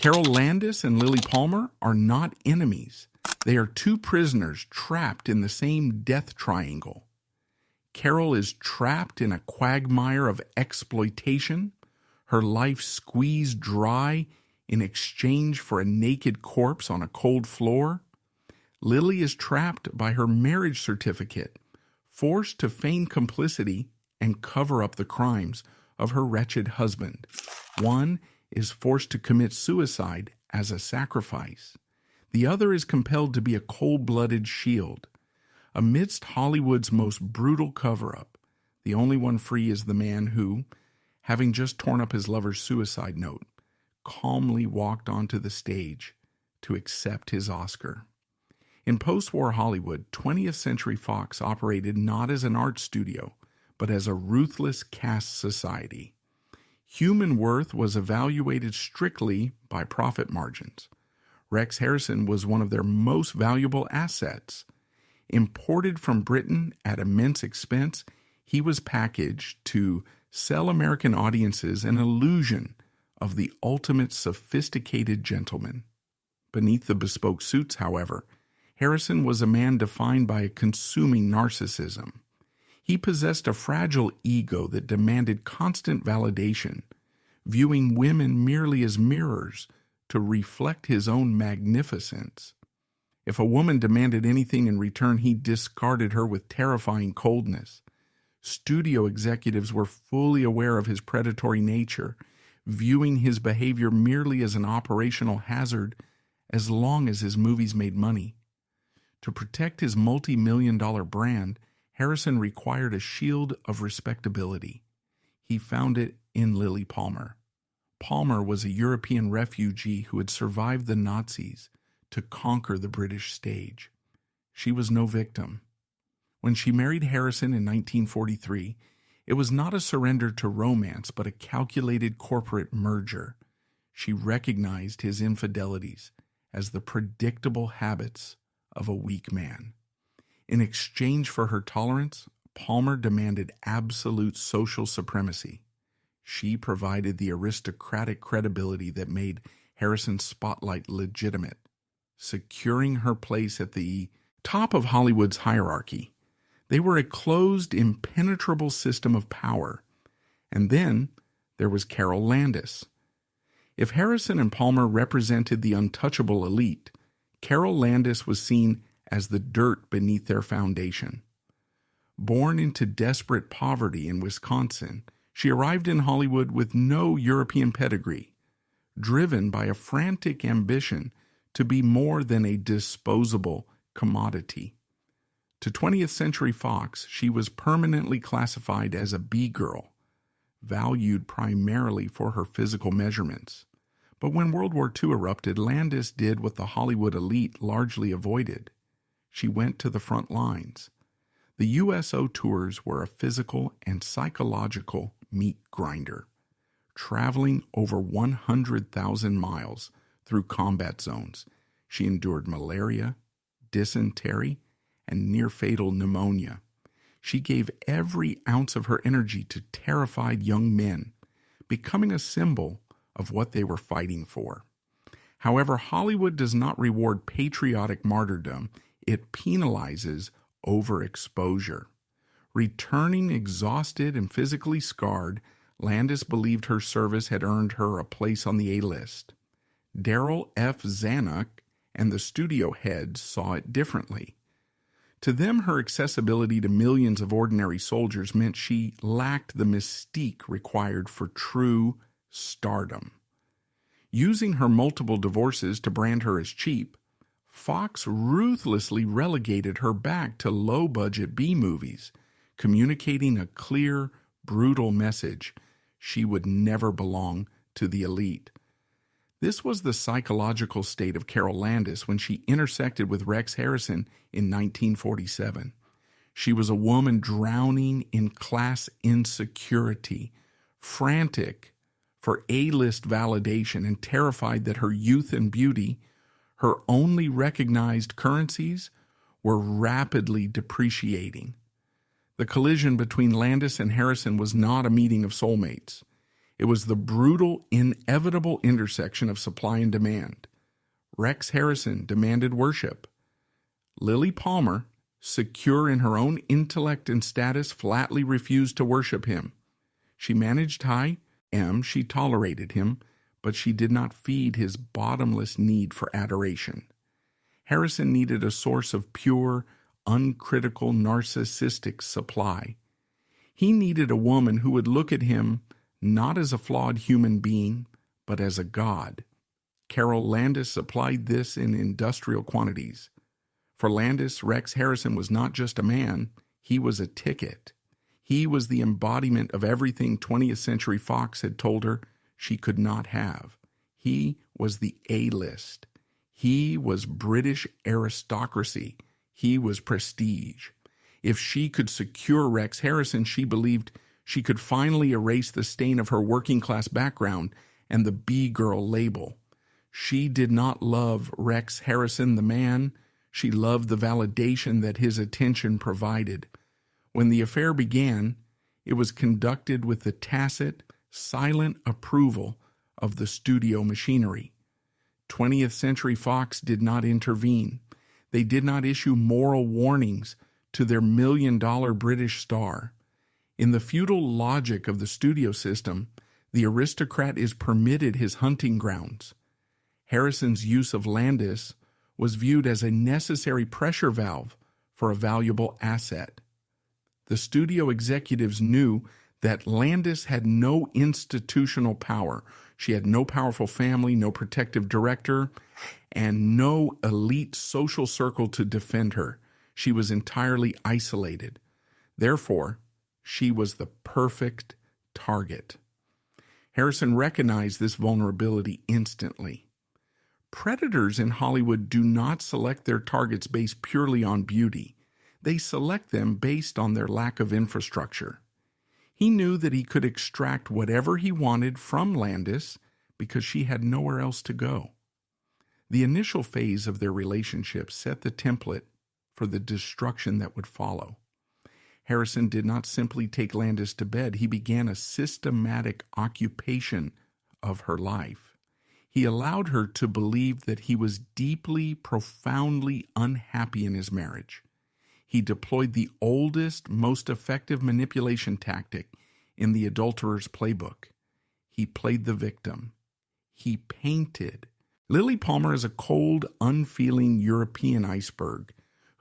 Carole Landis and Lilli Palmer are not enemies. They are two prisoners trapped in the same death triangle. Carole is trapped in a quagmire of exploitation, her life squeezed dry in exchange for a naked corpse on a cold floor. Lilli is trapped by her marriage certificate, forced to feign complicity and cover up the crimes of her wretched husband. One is forced to commit suicide as a sacrifice. The other is compelled to be a cold-blooded shield. Amidst Hollywood's most brutal cover-up, the only one free is the man who, having just torn up his lover's suicide note, calmly walked onto the stage to accept his Oscar. In post-war Hollywood, 20th Century Fox operated not as an art studio, but as a ruthless caste society. Human worth was evaluated strictly by profit margins. Rex Harrison was one of their most valuable assets. Imported from Britain at immense expense, he was packaged to sell American audiences an illusion of the ultimate sophisticated gentleman. Beneath the bespoke suits, however, Harrison was a man defined by a consuming narcissism. He possessed a fragile ego that demanded constant validation, viewing women merely as mirrors to reflect his own magnificence. If a woman demanded anything in return, he discarded her with terrifying coldness. Studio executives were fully aware of his predatory nature, viewing his behavior merely as an operational hazard as long as his movies made money. To protect his multi-million-dollar brand, Harrison required a shield of respectability. He found it in Lilli Palmer. Palmer was a European refugee who had survived the Nazis to conquer the British stage. She was no victim. When she married Harrison in 1943, it was not a surrender to romance, but a calculated corporate merger. She recognized his infidelities as the predictable habits of a weak man. In exchange for her tolerance, Palmer demanded absolute social supremacy. She provided the aristocratic credibility that made Harrison's spotlight legitimate, securing her place at the top of Hollywood's hierarchy. They were a closed, impenetrable system of power. And then there was Carole Landis. If Harrison and Palmer represented the untouchable elite, Carole Landis was seen as the dirt beneath their foundation. Born into desperate poverty in Wisconsin, she arrived in Hollywood with no European pedigree, driven by a frantic ambition to be more than a disposable commodity. To 20th Century Fox, she was permanently classified as a B-girl, valued primarily for her physical measurements. But when World War II erupted, Landis did what the Hollywood elite largely avoided. She went to the front lines. The USO tours were a physical and psychological meat grinder, traveling over 100,000 miles through combat zones. She endured malaria, dysentery, and near-fatal pneumonia. She gave every ounce of her energy to terrified young men, becoming a symbol of what they were fighting for. However, Hollywood does not reward patriotic martyrdom. It penalizes overexposure. Returning exhausted and physically scarred, Landis believed her service had earned her a place on the A-list. Darryl F. Zanuck and the studio heads saw it differently. To them, her accessibility to millions of ordinary soldiers meant she lacked the mystique required for true stardom. Using her multiple divorces to brand her as cheap, Fox ruthlessly relegated her back to low-budget B-movies, communicating a clear, brutal message: she would never belong to the elite. This was the psychological state of Carole Landis when she intersected with Rex Harrison in 1947. She was a woman drowning in class insecurity, frantic for A-list validation, and terrified that her youth and beauty, her only recognized currencies, were rapidly depreciating. The collision between Landis and Harrison was not a meeting of soulmates. It was the brutal, inevitable intersection of supply and demand. Rex Harrison demanded worship. Lilli Palmer, secure in her own intellect and status, flatly refused to worship him. She managed high, she tolerated him, but she did not feed his bottomless need for adoration. Harrison needed a source of pure, uncritical, narcissistic supply. He needed a woman who would look at him not as a flawed human being, but as a god. Carole Landis supplied this in industrial quantities. For Landis, Rex Harrison was not just a man, he was a ticket. He was the embodiment of everything 20th Century Fox had told her she could not have. He was the A-list. He was British aristocracy. He was prestige. If she could secure Rex Harrison, she believed she could finally erase the stain of her working-class background and the B-girl label. She did not love Rex Harrison the man. She loved the validation that his attention provided. When the affair began, it was conducted with the tacit, silent approval of the studio machinery. 20th Century Fox did not intervene. They did not issue moral warnings to their million-dollar British star. In the feudal logic of the studio system, the aristocrat is permitted his hunting grounds. Harrison's use of Landis was viewed as a necessary pressure valve for a valuable asset. The studio executives knew that Landis had no institutional power. She had no powerful family, no protective director, and no elite social circle to defend her. She was entirely isolated. Therefore, she was the perfect target. Harrison recognized this vulnerability instantly. Predators in Hollywood do not select their targets based purely on beauty. They select them based on their lack of infrastructure. He knew that he could extract whatever he wanted from Landis because she had nowhere else to go. The initial phase of their relationship set the template for the destruction that would follow. Harrison did not simply take Landis to bed. He began a systematic occupation of her life. He allowed her to believe that he was deeply, profoundly unhappy in his marriage. He deployed the oldest, most effective manipulation tactic in the adulterer's playbook. He played the victim. He painted. Lilli Palmer is a cold, unfeeling European iceberg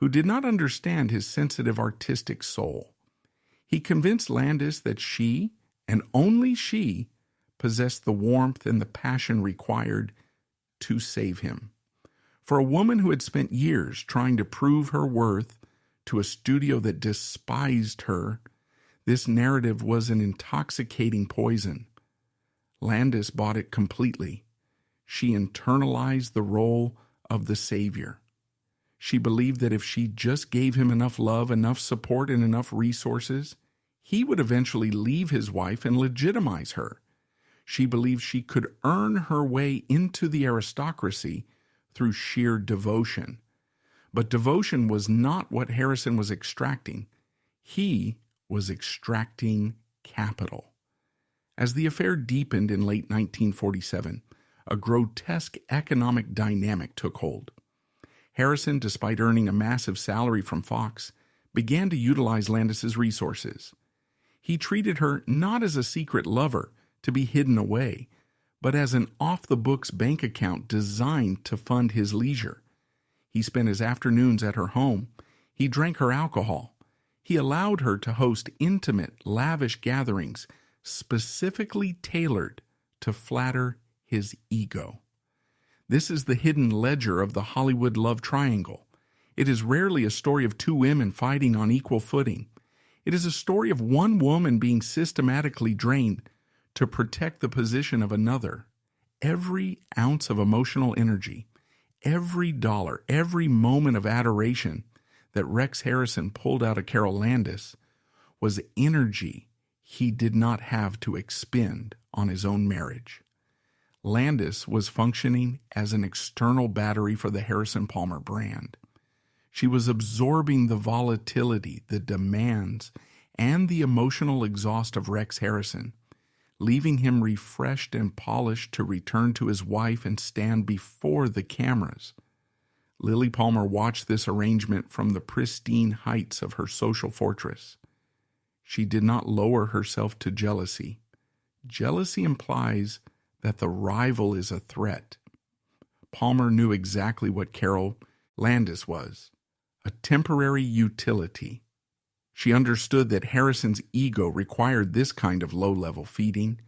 who did not understand his sensitive artistic soul. He convinced Landis that she, and only she, possessed the warmth and the passion required to save him. For a woman who had spent years trying to prove her worth to a studio that despised her, this narrative was an intoxicating poison. Landis bought it completely. She internalized the role of the savior. She believed that if she just gave him enough love, enough support, and enough resources, he would eventually leave his wife and legitimize her. She believed she could earn her way into the aristocracy through sheer devotion. But devotion was not what Harrison was extracting. He was extracting capital. As the affair deepened in late 1947, a grotesque economic dynamic took hold. Harrison, despite earning a massive salary from Fox, began to utilize Landis's resources. He treated her not as a secret lover to be hidden away, but as an off-the-books bank account designed to fund his leisure. He spent his afternoons at her home. He drank her alcohol. He allowed her to host intimate, lavish gatherings specifically tailored to flatter his ego. This is the hidden ledger of the Hollywood love triangle. It is rarely a story of two women fighting on equal footing. It is a story of one woman being systematically drained to protect the position of another. Every ounce of emotional energy, every dollar, every moment of adoration that Rex Harrison pulled out of Carole Landis was energy he did not have to expend on his own marriage. Landis was functioning as an external battery for the Harrison Palmer brand. She was absorbing the volatility, the demands, and the emotional exhaust of Rex Harrison, leaving him refreshed and polished to return to his wife and stand before the cameras. Lilli Palmer watched this arrangement from the pristine heights of her social fortress. She did not lower herself to jealousy. Jealousy implies that the rival is a threat. Palmer knew exactly what Carole Landis was, a temporary utility. She understood that Harrison's ego required this kind of low-level feeding,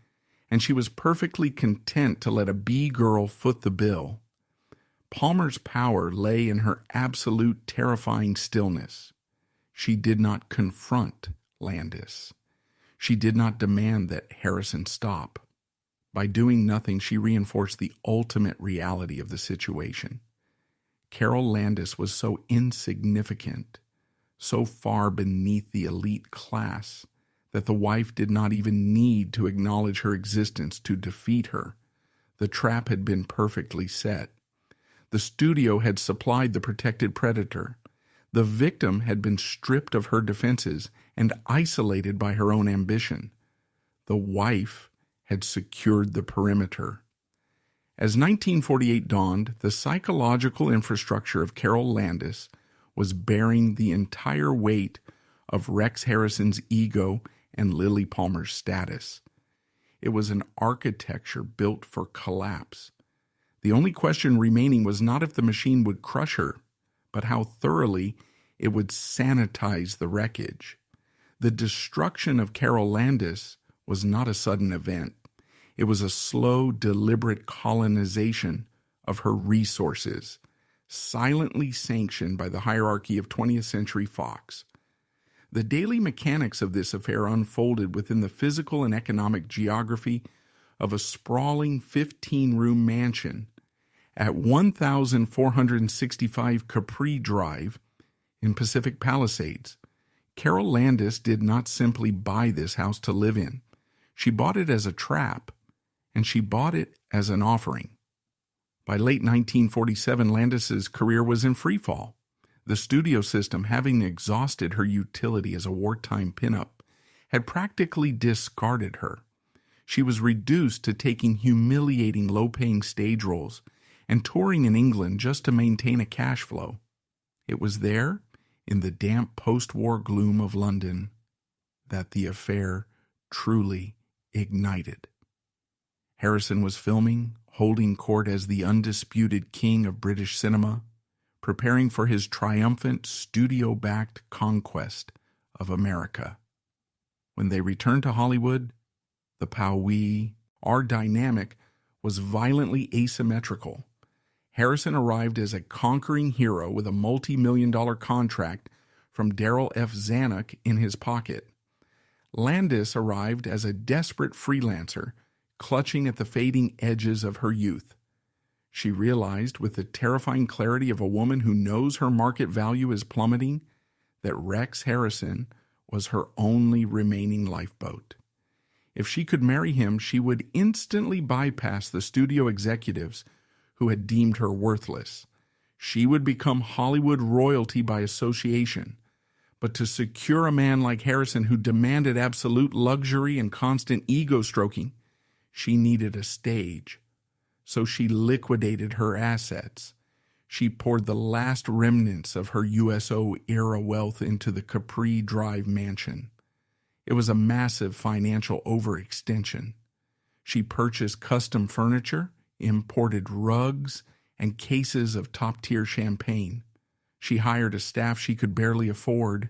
and she was perfectly content to let a B-girl foot the bill. Palmer's power lay in her absolute terrifying stillness. She did not confront Landis. She did not demand that Harrison stop. By doing nothing, she reinforced the ultimate reality of the situation. Carole Landis was so insignificant, so far beneath the elite class, that the wife did not even need to acknowledge her existence to defeat her. The trap had been perfectly set. The studio had supplied the protected predator. The victim had been stripped of her defenses and isolated by her own ambition. The wife had secured the perimeter. As 1948 dawned, the psychological infrastructure of Carole Landis was bearing the entire weight of Rex Harrison's ego and Lilli Palmer's status. It was an architecture built for collapse. The only question remaining was not if the machine would crush her, but how thoroughly it would sanitize the wreckage. The destruction of Carole Landis was not a sudden event. It was a slow, deliberate colonization of her resources, silently sanctioned by the hierarchy of 20th Century Fox. The daily mechanics of this affair unfolded within the physical and economic geography of a sprawling 15-room mansion at 1465 Capri Drive in Pacific Palisades. Carole Landis did not simply buy this house to live in. She bought it as a trap, and she bought it as an offering. By late 1947, Landis's career was in freefall. The studio system, having exhausted her utility as a wartime pinup, had practically discarded her. She was reduced to taking humiliating low-paying stage roles and touring in England just to maintain a cash flow. It was there, in the damp post-war gloom of London, that the affair truly ignited. Harrison was filming, holding court as the undisputed king of British cinema, preparing for his triumphant studio-backed conquest of America. When they returned to Hollywood, the WWII, our dynamic, was violently asymmetrical. Harrison arrived as a conquering hero with a multi-million-dollar contract from Darryl F. Zanuck in his pocket. Landis arrived as a desperate freelancer, clutching at the fading edges of her youth. She realized, with the terrifying clarity of a woman who knows her market value is plummeting, that Rex Harrison was her only remaining lifeboat. If she could marry him, she would instantly bypass the studio executives who had deemed her worthless. She would become Hollywood royalty by association. But to secure a man like Harrison who demanded absolute luxury and constant ego-stroking, she needed a stage. So she liquidated her assets. She poured the last remnants of her USO-era wealth into the Capri Drive mansion. It was a massive financial overextension. She purchased custom furniture, imported rugs, and cases of top-tier champagne. She hired a staff she could barely afford.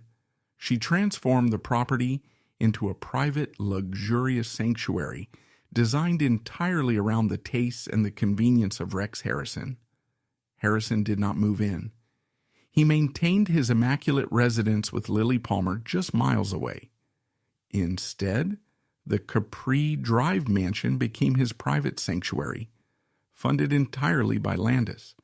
She transformed the property into a private, luxurious sanctuary designed entirely around the tastes and the convenience of Rex Harrison. Harrison did not move in. He maintained his immaculate residence with Lilli Palmer just miles away. Instead, the Capri Drive mansion became his private sanctuary, funded entirely by Landis.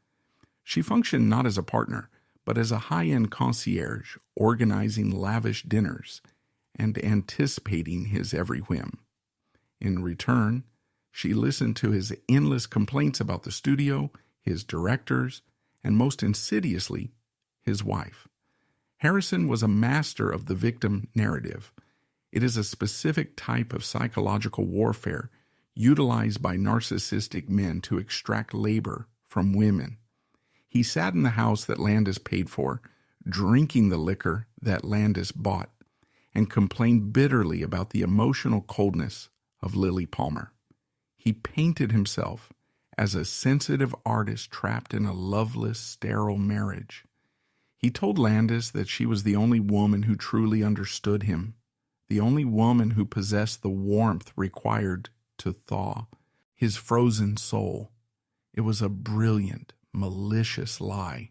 She functioned not as a partner, but as a high-end concierge, organizing lavish dinners and anticipating his every whim. In return, she listened to his endless complaints about the studio, his directors, and most insidiously, his wife. Harrison was a master of the victim narrative. It is a specific type of psychological warfare utilized by narcissistic men to extract labor from women. He sat in the house that Landis paid for, drinking the liquor that Landis bought, and complained bitterly about the emotional coldness of Lilli Palmer. He painted himself as a sensitive artist trapped in a loveless, sterile marriage. He told Landis that she was the only woman who truly understood him, the only woman who possessed the warmth required to thaw his frozen soul. It was a brilliant, malicious lie.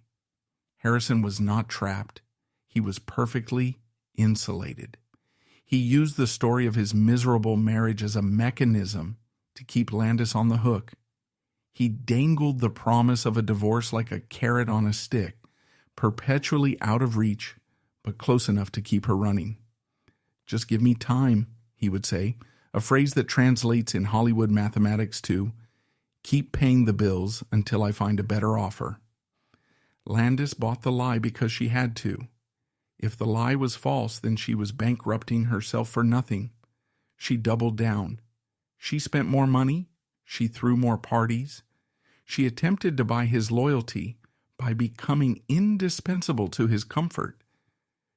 Harrison was not trapped. He was perfectly insulated. He used the story of his miserable marriage as a mechanism to keep Landis on the hook. He dangled the promise of a divorce like a carrot on a stick, perpetually out of reach, but close enough to keep her running. "Just give me time," he would say, a phrase that translates in Hollywood mathematics to, "keep paying the bills until I find a better offer." Landis bought the lie because she had to. If the lie was false, then she was bankrupting herself for nothing. She doubled down. She spent more money. She threw more parties. She attempted to buy his loyalty by becoming indispensable to his comfort.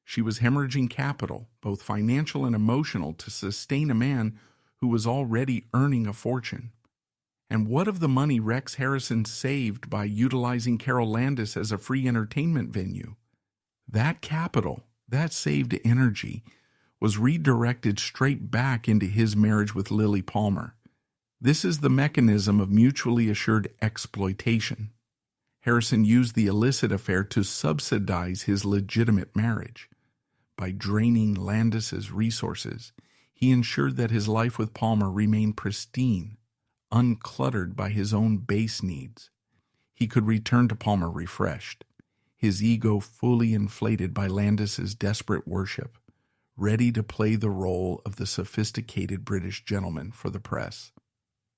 She was hemorrhaging capital, both financial and emotional, to sustain a man who was already earning a fortune. And what of the money Rex Harrison saved by utilizing Carole Landis as a free entertainment venue? That capital, that saved energy, was redirected straight back into his marriage with Lilli Palmer. This is the mechanism of mutually assured exploitation. Harrison used the illicit affair to subsidize his legitimate marriage. By draining Landis's resources, he ensured that his life with Palmer remained pristine, uncluttered by his own base needs. He could return to Palmer refreshed, his ego fully inflated by Landis's desperate worship, ready to play the role of the sophisticated British gentleman for the press.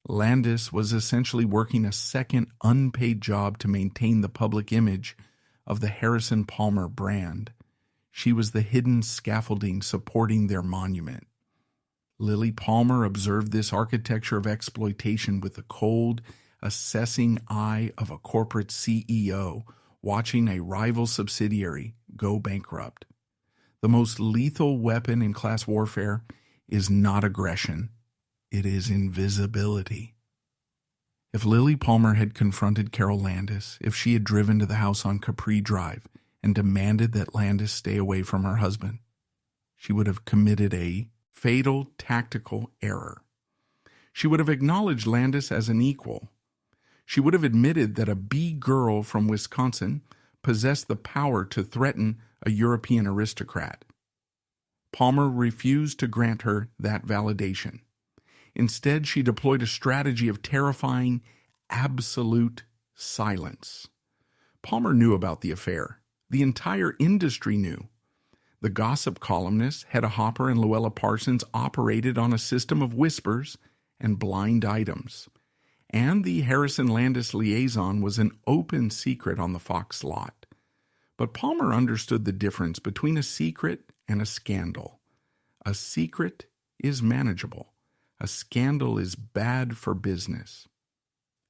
Landis was essentially working a second unpaid job to maintain the public image of the Harrison Palmer brand. She was the hidden scaffolding supporting their monument. Lilli Palmer observed this architecture of exploitation with the cold, assessing eye of a corporate CEO watching a rival subsidiary go bankrupt. The most lethal weapon in class warfare is not aggression. It is invisibility. If Lilli Palmer had confronted Carole Landis, if she had driven to the house on Capri Drive and demanded that Landis stay away from her husband, she would have committed a fatal tactical error. She would have acknowledged Landis as an equal. She would have admitted that a B-girl from Wisconsin possessed the power to threaten a European aristocrat. Palmer refused to grant her that validation. Instead, she deployed a strategy of terrifying, absolute silence. Palmer knew about the affair. The entire industry knew. The gossip columnists, Hedda Hopper and Luella Parsons, operated on a system of whispers and blind items. And the Harrison-Landis liaison was an open secret on the Fox lot. But Palmer understood the difference between a secret and a scandal. A secret is manageable. A scandal is bad for business.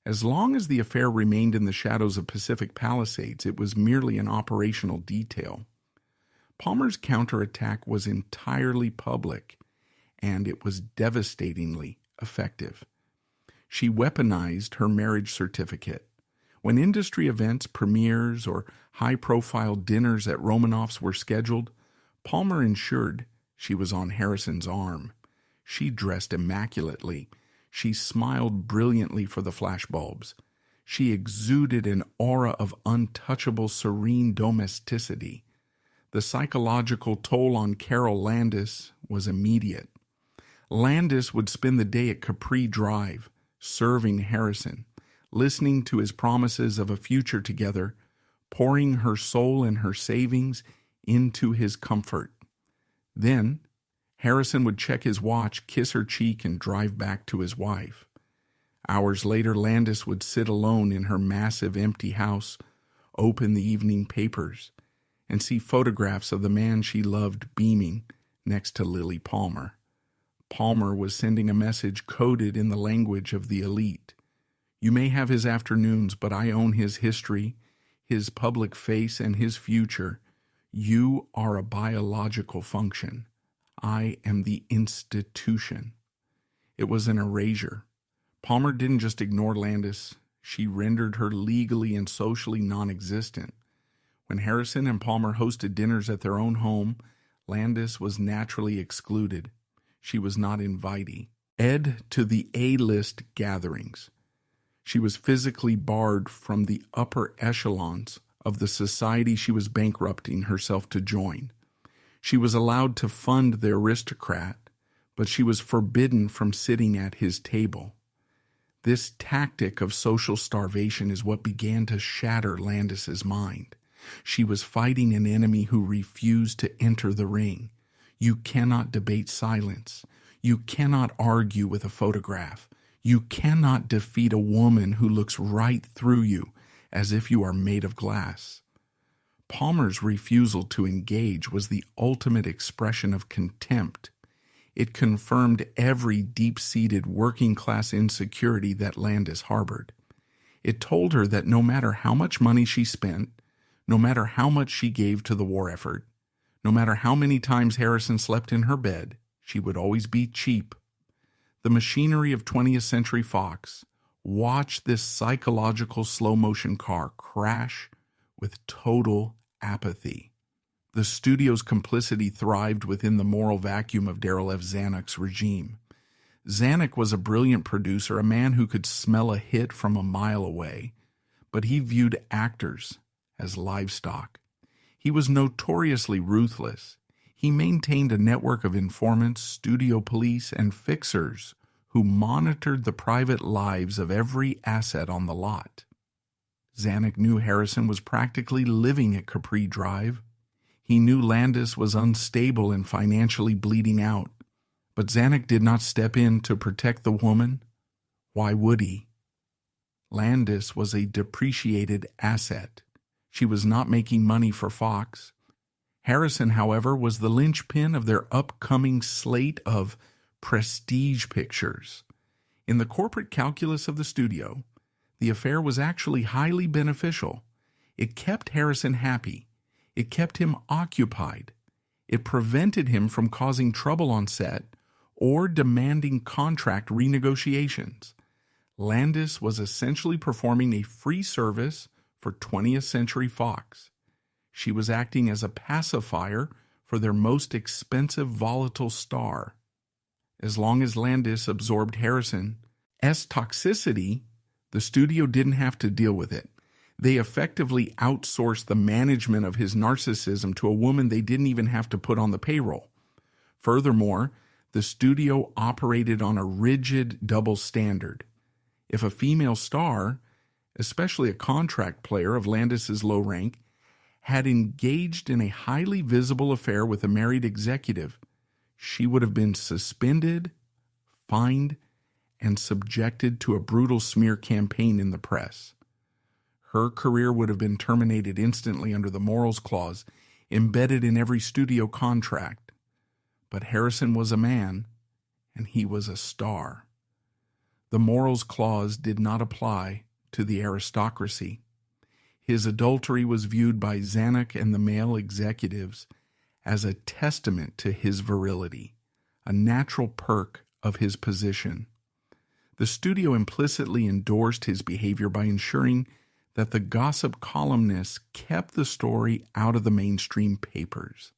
As long as the affair remained in the shadows of Pacific Palisades, it was merely an operational detail. Palmer's counterattack was entirely public, and it was devastatingly effective. She weaponized her marriage certificate. When industry events, premieres, or high-profile dinners at Romanoff's were scheduled, Palmer ensured she was on Harrison's arm. She dressed immaculately. She smiled brilliantly for the flashbulbs. She exuded an aura of untouchable, serene domesticity. The psychological toll on Carole Landis was immediate. Landis would spend the day at Capri Drive, serving Harrison, listening to his promises of a future together, pouring her soul and her savings into his comfort. Then, Harrison would check his watch, kiss her cheek, and drive back to his wife. Hours later, Landis would sit alone in her massive empty house, open the evening papers, and see photographs of the man she loved beaming, next to Lilli Palmer. Palmer was sending a message coded in the language of the elite. You may have his afternoons, but I own his history, his public face, and his future. You are a biological function. I am the institution. It was an erasure. Palmer didn't just ignore Landis. She rendered her legally and socially non-existent. When Harrison and Palmer hosted dinners at their own home, Landis was naturally excluded. She was not invited to the A-list gatherings. She was physically barred from the upper echelons of the society she was bankrupting herself to join. She was allowed to fund the aristocrat, but she was forbidden from sitting at his table. This tactic of social starvation is what began to shatter Landis's mind. She was fighting an enemy who refused to enter the ring. You cannot debate silence. You cannot argue with a photograph. You cannot defeat a woman who looks right through you as if you are made of glass. Palmer's refusal to engage was the ultimate expression of contempt. It confirmed every deep-seated working-class insecurity that Landis harbored. It told her that no matter how much money she spent, no matter how much she gave to the war effort, no matter how many times Harrison slept in her bed, she would always be cheap. The machinery of 20th Century Fox watched this psychological slow-motion car crash with total apathy. The studio's complicity thrived within the moral vacuum of Darryl F. Zanuck's regime. Zanuck was a brilliant producer, a man who could smell a hit from a mile away, but he viewed actors as livestock. He was notoriously ruthless. He maintained a network of informants, studio police, and fixers who monitored the private lives of every asset on the lot. Zanuck knew Harrison was practically living at Capri Drive. He knew Landis was unstable and financially bleeding out. But Zanuck did not step in to protect the woman. Why would he? Landis was a depreciated asset. She was not making money for Fox. Harrison, however, was the linchpin of their upcoming slate of prestige pictures. In the corporate calculus of the studio, the affair was actually highly beneficial. It kept Harrison happy. It kept him occupied. It prevented him from causing trouble on set or demanding contract renegotiations. Landis was essentially performing a free service for 20th Century Fox. She was acting as a pacifier for their most expensive volatile star. As long as Landis absorbed Harrison's toxicity, the studio didn't have to deal with it. They effectively outsourced the management of his narcissism to a woman they didn't even have to put on the payroll. Furthermore, the studio operated on a rigid double standard. If a female star, especially a contract player of Landis's low rank, had engaged in a highly visible affair with a married executive, she would have been suspended, fined, and subjected to a brutal smear campaign in the press. Her career would have been terminated instantly under the morals clause embedded in every studio contract. But Harrison was a man, and he was a star. The morals clause did not apply to the aristocracy. His adultery was viewed by Zanuck and the male executives as a testament to his virility, a natural perk of his position. The studio implicitly endorsed his behavior by ensuring that the gossip columnists kept the story out of the mainstream papers.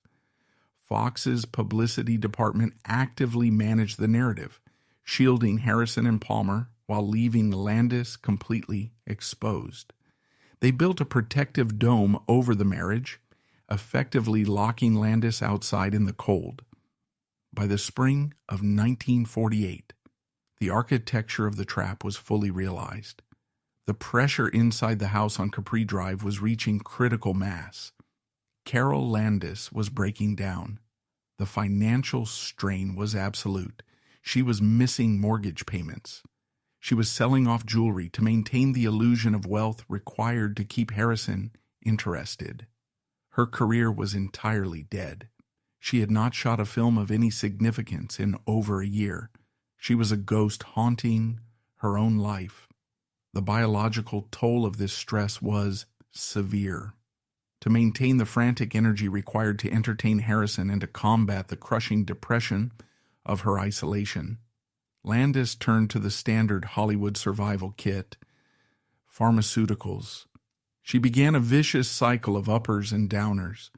Fox's publicity department actively managed the narrative, shielding Harrison and Palmer while leaving Landis completely exposed. They built a protective dome over the marriage, effectively locking Landis outside in the cold. By the spring of 1948, the architecture of the trap was fully realized. The pressure inside the house on Capri Drive was reaching critical mass. Carole Landis was breaking down. The financial strain was absolute. She was missing mortgage payments. She was selling off jewelry to maintain the illusion of wealth required to keep Harrison interested. Her career was entirely dead. She had not shot a film of any significance in over a year. She was a ghost haunting her own life. The biological toll of this stress was severe. To maintain the frantic energy required to entertain Harrison and to combat the crushing depression of her isolation, Landis turned to the standard Hollywood survival kit: pharmaceuticals. She began a vicious cycle of uppers and downers.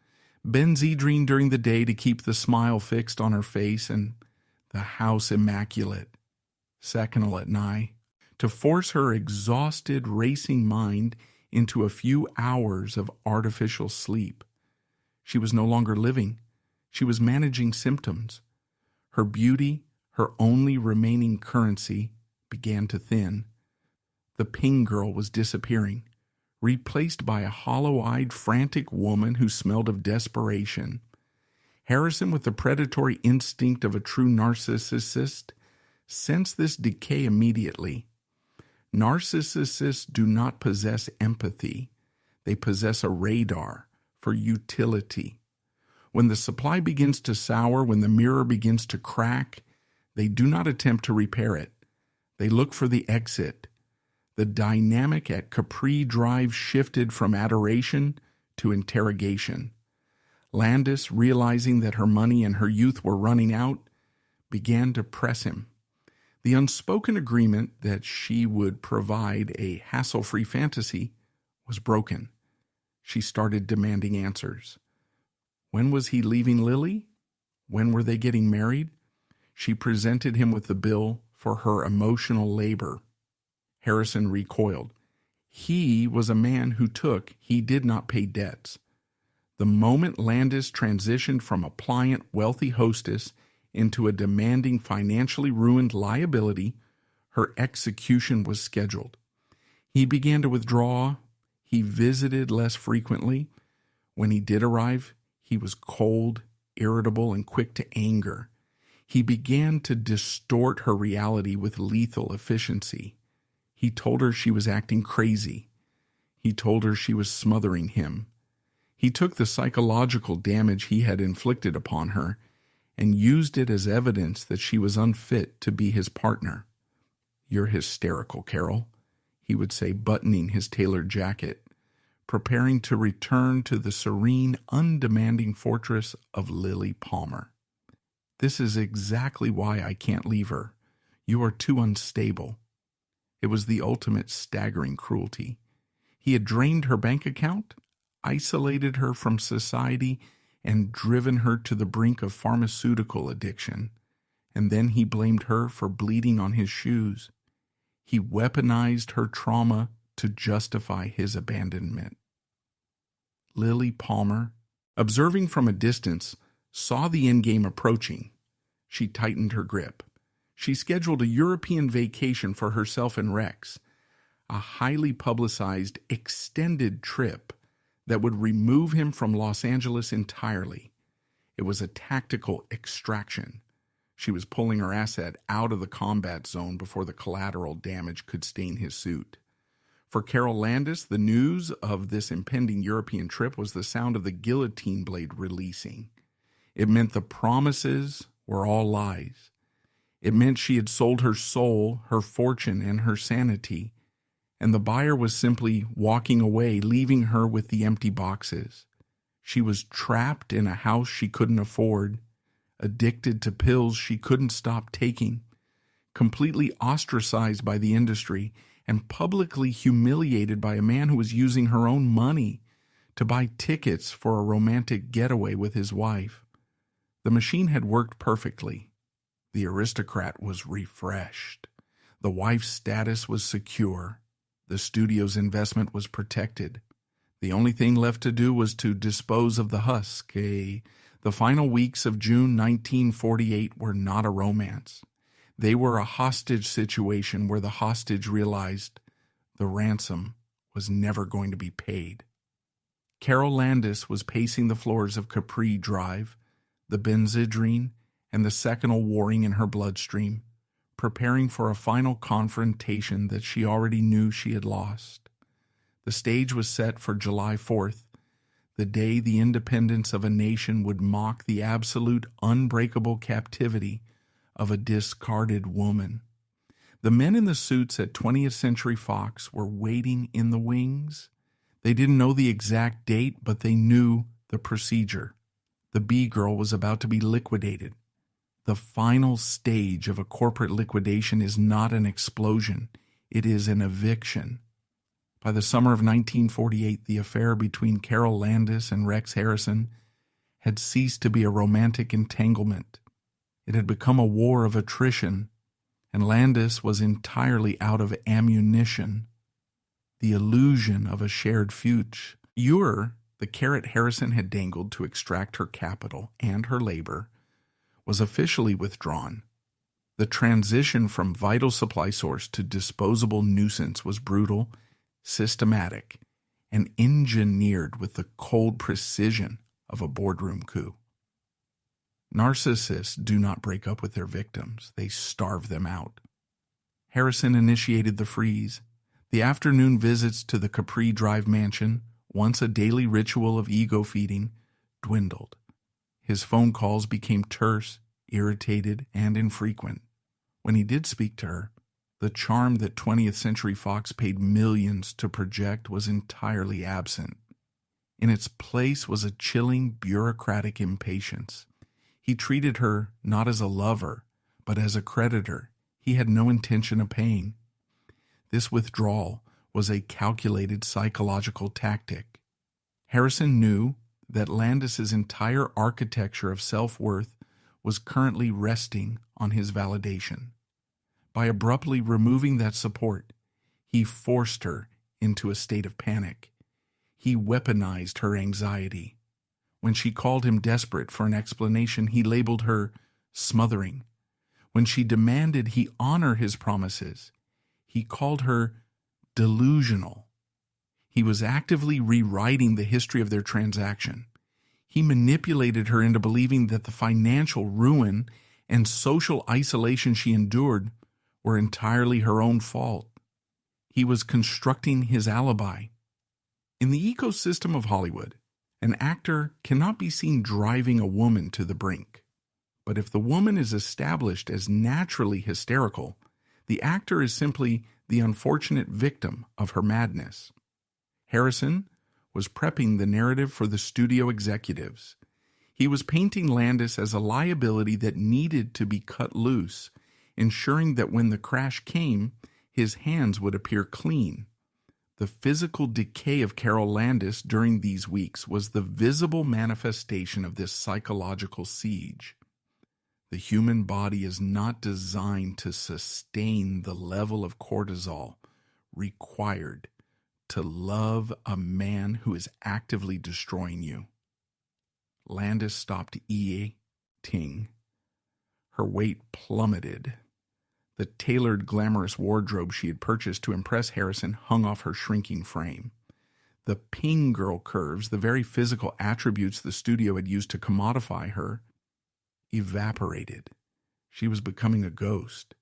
Benzedrine during the day to keep the smile fixed on her face and the house immaculate. Seconal at night, to force her exhausted, racing mind into a few hours of artificial sleep. She was no longer living. She was managing symptoms. Her beauty, her only remaining currency, began to thin. The ping girl was disappearing, replaced by a hollow-eyed, frantic woman who smelled of desperation. Harrison, with the predatory instinct of a true narcissist, sensed this decay immediately. Narcissists do not possess empathy. They possess a radar for utility. When the supply begins to sour, when the mirror begins to crack, they do not attempt to repair it. They look for the exit. The dynamic at Capri Drive shifted from adoration to interrogation. Landis, realizing that her money and her youth were running out, began to press him. The unspoken agreement that she would provide a hassle-free fantasy was broken. She started demanding answers. When was he leaving Lilli? When were they getting married? She presented him with the bill for her emotional labor. Harrison recoiled. He was a man who took, he did not pay debts. The moment Landis transitioned from a pliant, wealthy hostess into a demanding, financially ruined liability, her execution was scheduled. He began to withdraw. He visited less frequently. When he did arrive, he was cold, irritable, and quick to anger. He began to distort her reality with lethal efficiency. He told her she was acting crazy. He told her she was smothering him. He took the psychological damage he had inflicted upon her and used it as evidence that she was unfit to be his partner. "You're hysterical, Carole," he would say, buttoning his tailored jacket, preparing to return to the serene, undemanding fortress of Lilli Palmer. "This is exactly why I can't leave her. You are too unstable." It was the ultimate staggering cruelty. He had drained her bank account, isolated her from society, and driven her to the brink of pharmaceutical addiction. And then he blamed her for bleeding on his shoes. He weaponized her trauma to justify his abandonment. Lilli Palmer, observing from a distance, saw the endgame approaching. She tightened her grip. She scheduled a European vacation for herself and Rex, a highly publicized, extended trip that would remove him from Los Angeles entirely. It was a tactical extraction. She was pulling her asset out of the combat zone before the collateral damage could stain his suit. For Carole Landis, the news of this impending European trip was the sound of the guillotine blade releasing. It meant the promises were all lies. It meant she had sold her soul, her fortune, and her sanity, and the buyer was simply walking away, leaving her with the empty boxes. She was trapped in a house she couldn't afford, addicted to pills she couldn't stop taking, completely ostracized by the industry, and publicly humiliated by a man who was using her own money to buy tickets for a romantic getaway with his wife. The machine had worked perfectly. The aristocrat was refreshed. The wife's status was secure. The studio's investment was protected. The only thing left to do was to dispose of the husk. The final weeks of June 1948 were not a romance. They were a hostage situation where the hostage realized the ransom was never going to be paid. Carole Landis was pacing the floors of Capri Drive, the Benzedrine and the seconal warring in her bloodstream, preparing for a final confrontation that she already knew she had lost. The stage was set for July 4th, the day the independence of a nation would mock the absolute unbreakable captivity of a discarded woman. The men in the suits at 20th Century Fox were waiting in the wings. They didn't know the exact date, but they knew the procedure. The B-girl was about to be liquidated. The final stage of a corporate liquidation is not an explosion. It is an eviction. By the summer of 1948, the affair between Carole Landis and Rex Harrison had ceased to be a romantic entanglement. It had become a war of attrition, and Landis was entirely out of ammunition. The illusion of a shared future, the carrot Harrison had dangled to extract her capital and her labor, was officially withdrawn. The transition from vital supply source to disposable nuisance was brutal, systematic, and engineered with the cold precision of a boardroom coup. Narcissists do not break up with their victims. They starve them out. Harrison initiated the freeze. The afternoon visits to the Capri Drive mansion, once a daily ritual of ego feeding, dwindled. His phone calls became terse, irritated, and infrequent. When he did speak to her, the charm that 20th Century Fox paid millions to project was entirely absent. In its place was a chilling, bureaucratic impatience. He treated her not as a lover, but as a creditor he had no intention of paying. This withdrawal was a calculated psychological tactic. Harrison knew that Landis's entire architecture of self-worth was currently resting on his validation. By abruptly removing that support, he forced her into a state of panic. He weaponized her anxiety. When she called him desperate for an explanation, he labeled her smothering. When she demanded he honor his promises, he called her delusional. He was actively rewriting the history of their transaction. He manipulated her into believing that the financial ruin and social isolation she endured were entirely her own fault. He was constructing his alibi. In the ecosystem of Hollywood, an actor cannot be seen driving a woman to the brink. But if the woman is established as naturally hysterical, the actor is simply the unfortunate victim of her madness. Harrison was prepping the narrative for the studio executives. He was painting Landis as a liability that needed to be cut loose, ensuring that when the crash came, his hands would appear clean. The physical decay of Carole Landis during these weeks was the visible manifestation of this psychological siege. The human body is not designed to sustain the level of cortisol required to love a man who is actively destroying you. Landis stopped eating. Her weight plummeted. The tailored, glamorous wardrobe she had purchased to impress Harrison hung off her shrinking frame. The ping girl curves, the very physical attributes the studio had used to commodify her, evaporated. She was becoming a ghost.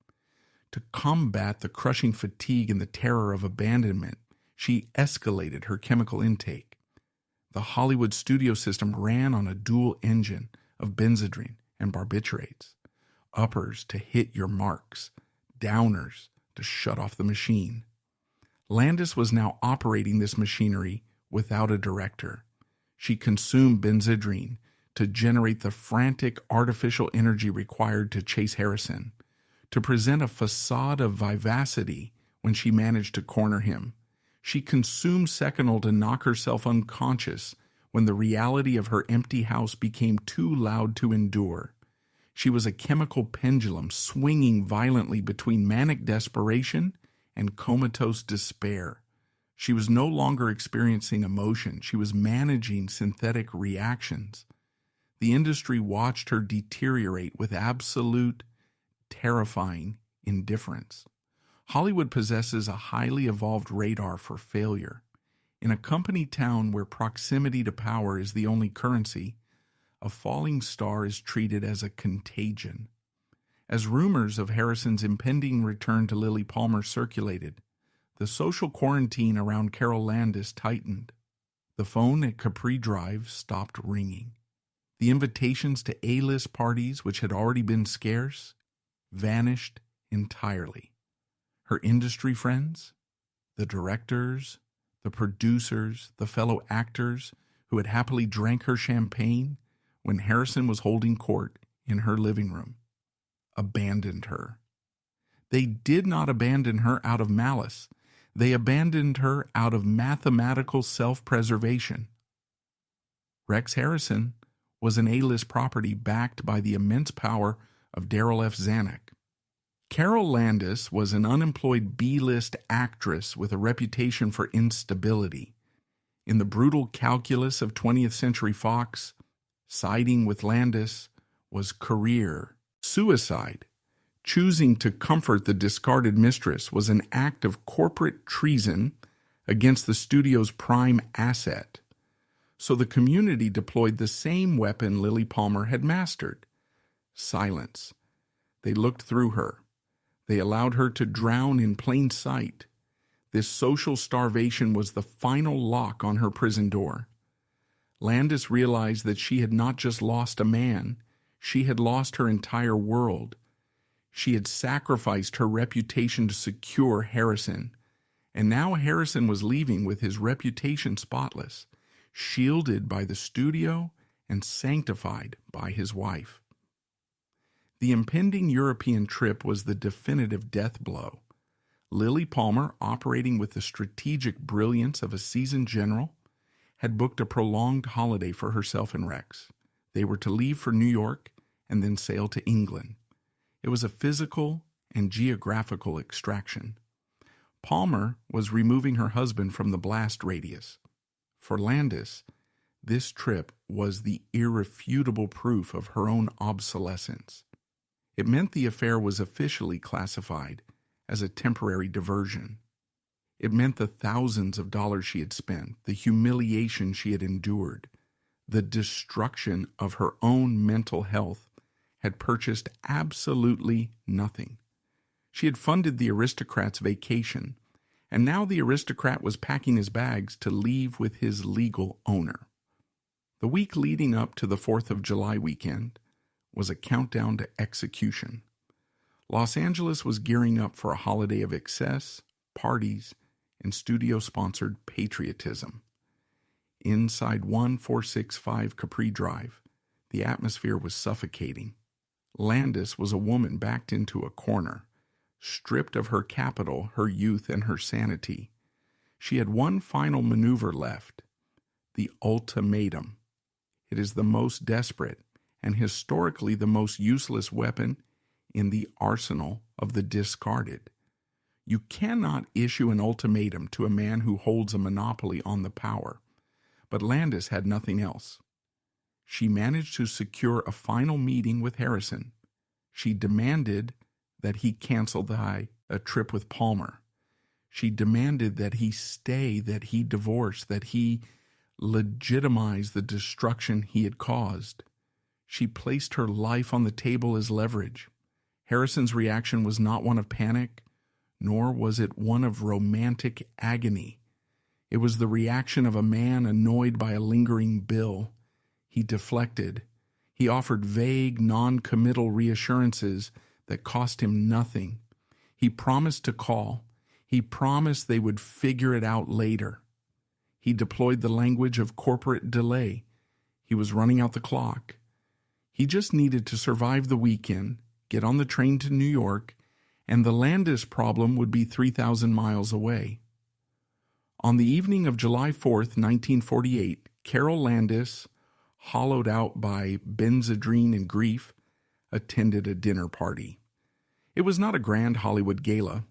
To combat the crushing fatigue and the terror of abandonment, she escalated her chemical intake. The Hollywood studio system ran on a dual engine of benzodrine and barbiturates. Uppers to hit your marks, downers to shut off the machine. Landis was now operating this machinery without a director. She consumed benzodrine to generate the frantic artificial energy required to chase Harrison, to present a facade of vivacity when she managed to corner him. She consumed Seconal to knock herself unconscious when the reality of her empty house became too loud to endure. She was a chemical pendulum swinging violently between manic desperation and comatose despair. She was no longer experiencing emotion. She was managing synthetic reactions. The industry watched her deteriorate with absolute, terrifying indifference. Hollywood possesses a highly evolved radar for failure. In a company town where proximity to power is the only currency, a falling star is treated as a contagion. As rumors of Harrison's impending return to Lilli Palmer circulated, the social quarantine around Carole Landis tightened. The phone at Capri Drive stopped ringing. The invitations to A-list parties, which had already been scarce, vanished entirely. Her industry friends, the directors, the producers, the fellow actors who had happily drank her champagne when Harrison was holding court in her living room, abandoned her. They did not abandon her out of malice. They abandoned her out of mathematical self-preservation. Rex Harrison was an A-list property backed by the immense power of Darryl F. Zanuck. Carole Landis was an unemployed B-list actress with a reputation for instability. In the brutal calculus of 20th Century Fox, siding with Landis was career. Suicide, choosing to comfort the discarded mistress, was an act of corporate treason against the studio's prime asset. So the community deployed the same weapon Lilli Palmer had mastered: silence. They looked through her. They allowed her to drown in plain sight. This social starvation was the final lock on her prison door. Landis realized that she had not just lost a man, she had lost her entire world. She had sacrificed her reputation to secure Harrison, and now Harrison was leaving with his reputation spotless, shielded by the studio and sanctified by his wife. The impending European trip was the definitive death blow. Lilli Palmer, operating with the strategic brilliance of a seasoned general, had booked a prolonged holiday for herself and Rex. They were to leave for New York and then sail to England. It was a physical and geographical extraction. Palmer was removing her husband from the blast radius. For Landis, this trip was the irrefutable proof of her own obsolescence. It meant the affair was officially classified as a temporary diversion. It meant the thousands of dollars she had spent, the humiliation she had endured, the destruction of her own mental health had purchased absolutely nothing. She had funded the aristocrat's vacation, and now the aristocrat was packing his bags to leave with his legal owner. The week leading up to the 4th of July weekend was a countdown to execution. Los Angeles was gearing up for a holiday of excess, parties, and studio-sponsored patriotism. Inside 1465 Capri Drive, the atmosphere was suffocating. Landis was a woman backed into a corner, stripped of her capital, her youth, and her sanity. She had one final maneuver left: the ultimatum. It is the most desperate and historically the most useless weapon in the arsenal of the discarded. You cannot issue an ultimatum to a man who holds a monopoly on the power. But Landis had nothing else. She managed to secure a final meeting with Harrison. She demanded that he cancel a trip with Palmer. She demanded that he stay, that he divorce, that he legitimize the destruction he had caused. She placed her life on the table as leverage. Harrison's reaction was not one of panic, nor was it one of romantic agony. It was the reaction of a man annoyed by a lingering bill. He deflected. He offered vague, non-committal reassurances that cost him nothing. He promised to call. He promised they would figure it out later. He deployed the language of corporate delay. He was running out the clock. He just needed to survive the weekend, get on the train to New York, and the Landis problem would be 3,000 miles away. On the evening of July 4th, 1948, Carole Landis, hollowed out by Benzedrine and grief, attended a dinner party. It was not a grand Hollywood gala.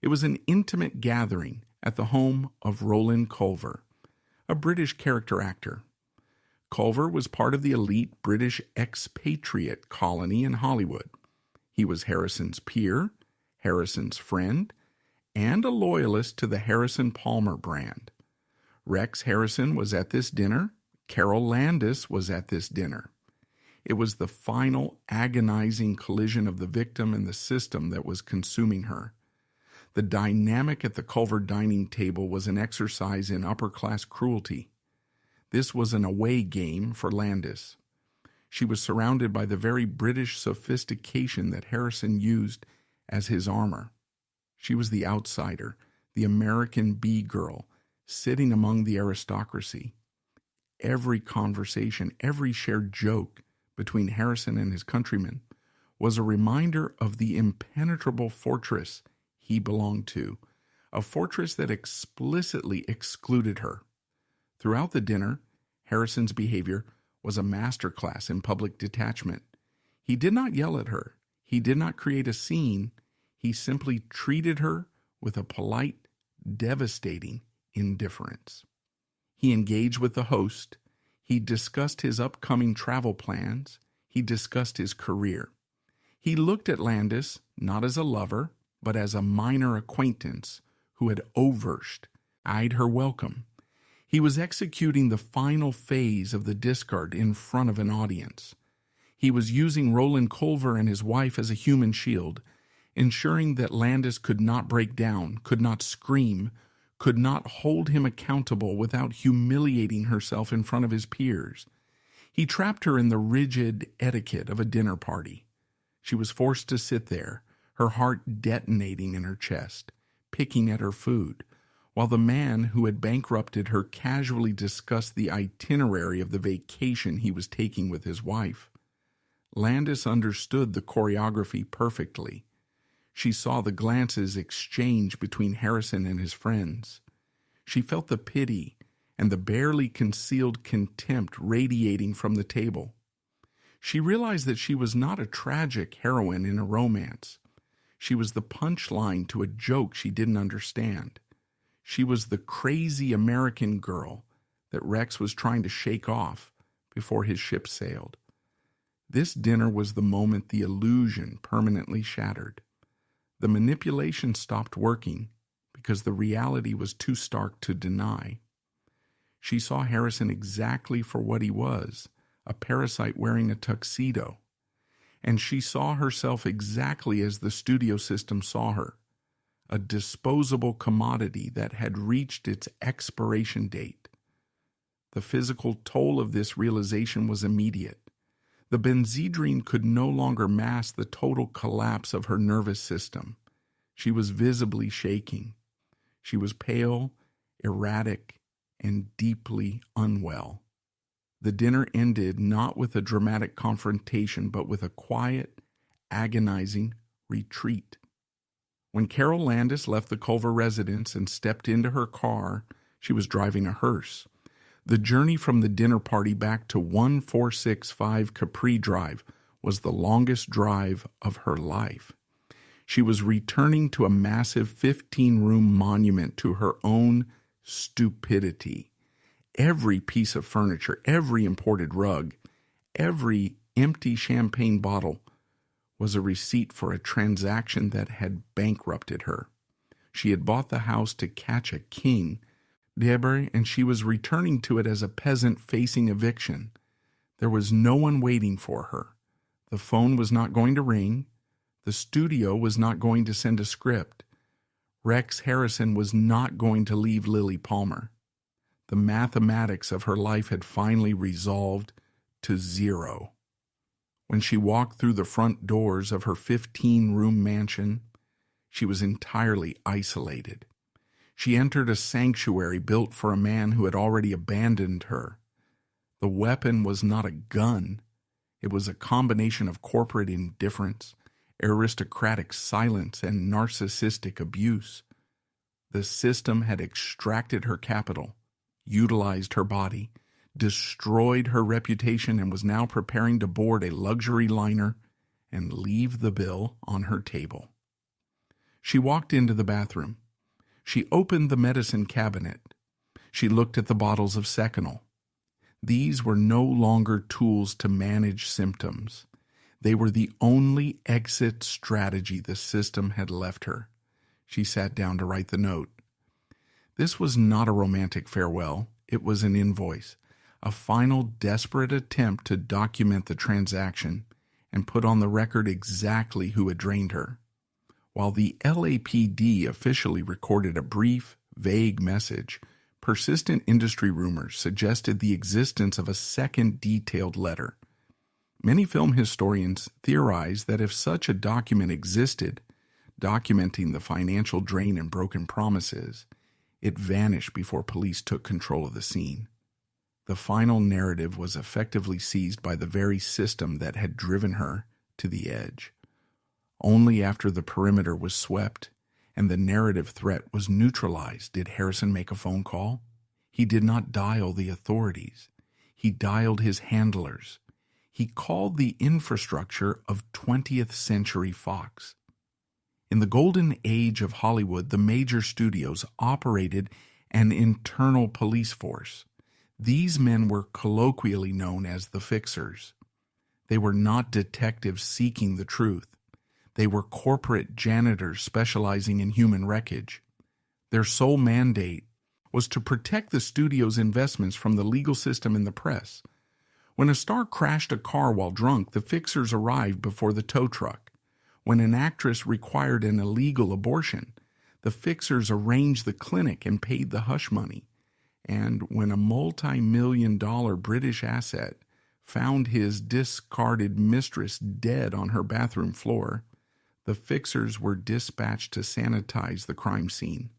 It was an intimate gathering at the home of Roland Culver, a British character actor. Culver was part of the elite British expatriate colony in Hollywood. He was Harrison's peer, Harrison's friend, and a loyalist to the Harrison Palmer brand. Rex Harrison was at this dinner. Carole Landis was at this dinner. It was the final agonizing collision of the victim and the system that was consuming her. The dynamic at the Culver dining table was an exercise in upper-class cruelty. This was an away game for Landis. She was surrounded by the very British sophistication that Harrison used as his armor. She was the outsider, the American B-girl, sitting among the aristocracy. Every conversation, every shared joke between Harrison and his countrymen was a reminder of the impenetrable fortress he belonged to, a fortress that explicitly excluded her. Throughout the dinner, Harrison's behavior was a masterclass in public detachment. He did not yell at her. He did not create a scene. He simply treated her with a polite, devastating indifference. He engaged with the host. He discussed his upcoming travel plans. He discussed his career. He looked at Landis not as a lover, but as a minor acquaintance who had overshed, eyed her welcome. He was executing the final phase of the discard in front of an audience. He was using Roland Culver and his wife as a human shield, ensuring that Landis could not break down, could not scream, could not hold him accountable without humiliating herself in front of his peers. He trapped her in the rigid etiquette of a dinner party. She was forced to sit there, her heart detonating in her chest, picking at her food, while the man who had bankrupted her casually discussed the itinerary of the vacation he was taking with his wife. Landis understood the choreography perfectly. She saw the glances exchanged between Harrison and his friends. She felt the pity and the barely concealed contempt radiating from the table. She realized that she was not a tragic heroine in a romance. She was the punchline to a joke she didn't understand. She was the crazy American girl that Rex was trying to shake off before his ship sailed. This dinner was the moment the illusion permanently shattered. The manipulation stopped working because the reality was too stark to deny. She saw Harrison exactly for what he was, a parasite wearing a tuxedo. And she saw herself exactly as the studio system saw her, a disposable commodity that had reached its expiration date. The physical toll of this realization was immediate. The benzedrine could no longer mask the total collapse of her nervous system. She was visibly shaking. She was pale, erratic, and deeply unwell. The dinner ended not with a dramatic confrontation, but with a quiet, agonizing retreat. When Carole Landis left the Culver residence and stepped into her car, she was driving a hearse. The journey from the dinner party back to 1465 Capri Drive was the longest drive of her life. She was returning to a massive 15-room monument to her own stupidity. Every piece of furniture, every imported rug, every empty champagne bottle was a receipt for a transaction that had bankrupted her. She had bought the house to catch a king, and she was returning to it as a peasant facing eviction. There was no one waiting for her. The phone was not going to ring. The studio was not going to send a script. Rex Harrison was not going to leave Lilli Palmer. The mathematics of her life had finally resolved to zero. When she walked through the front doors of her 15-room mansion, she was entirely isolated. She entered a sanctuary built for a man who had already abandoned her. The weapon was not a gun. It was a combination of corporate indifference, aristocratic silence, and narcissistic abuse. The system had extracted her capital, utilized her body, destroyed her reputation, and was now preparing to board a luxury liner and leave the bill on her table. She walked into the bathroom. She opened the medicine cabinet. She looked at the bottles of Seconal. These were no longer tools to manage symptoms. They were the only exit strategy the system had left her. She sat down to write the note. This was not a romantic farewell. It was an invoice, a final desperate attempt to document the transaction and put on the record exactly who had drained her. While the LAPD officially recorded a brief, vague message Persistent industry rumors suggested the existence of a second detailed letter. Many film historians theorize that if such a document existed, documenting the financial drain and broken promises, it vanished before police took control of the scene. The final narrative was effectively seized by the very system that had driven her to the edge. Only after the perimeter was swept and the narrative threat was neutralized did Harrison make a phone call. He did not dial the authorities. He dialed his handlers. He called the infrastructure of 20th Century Fox. In the golden age of Hollywood, the major studios operated an internal police force. These men were colloquially known as the fixers. They were not detectives seeking the truth. They were corporate janitors specializing in human wreckage. Their sole mandate was to protect the studio's investments from the legal system and the press. When a star crashed a car while drunk, the fixers arrived before the tow truck. When an actress required an illegal abortion, the fixers arranged the clinic and paid the hush money. And when a multi-million-dollar British asset found his discarded mistress dead on her bathroom floor, the fixers were dispatched to sanitize the crime scene.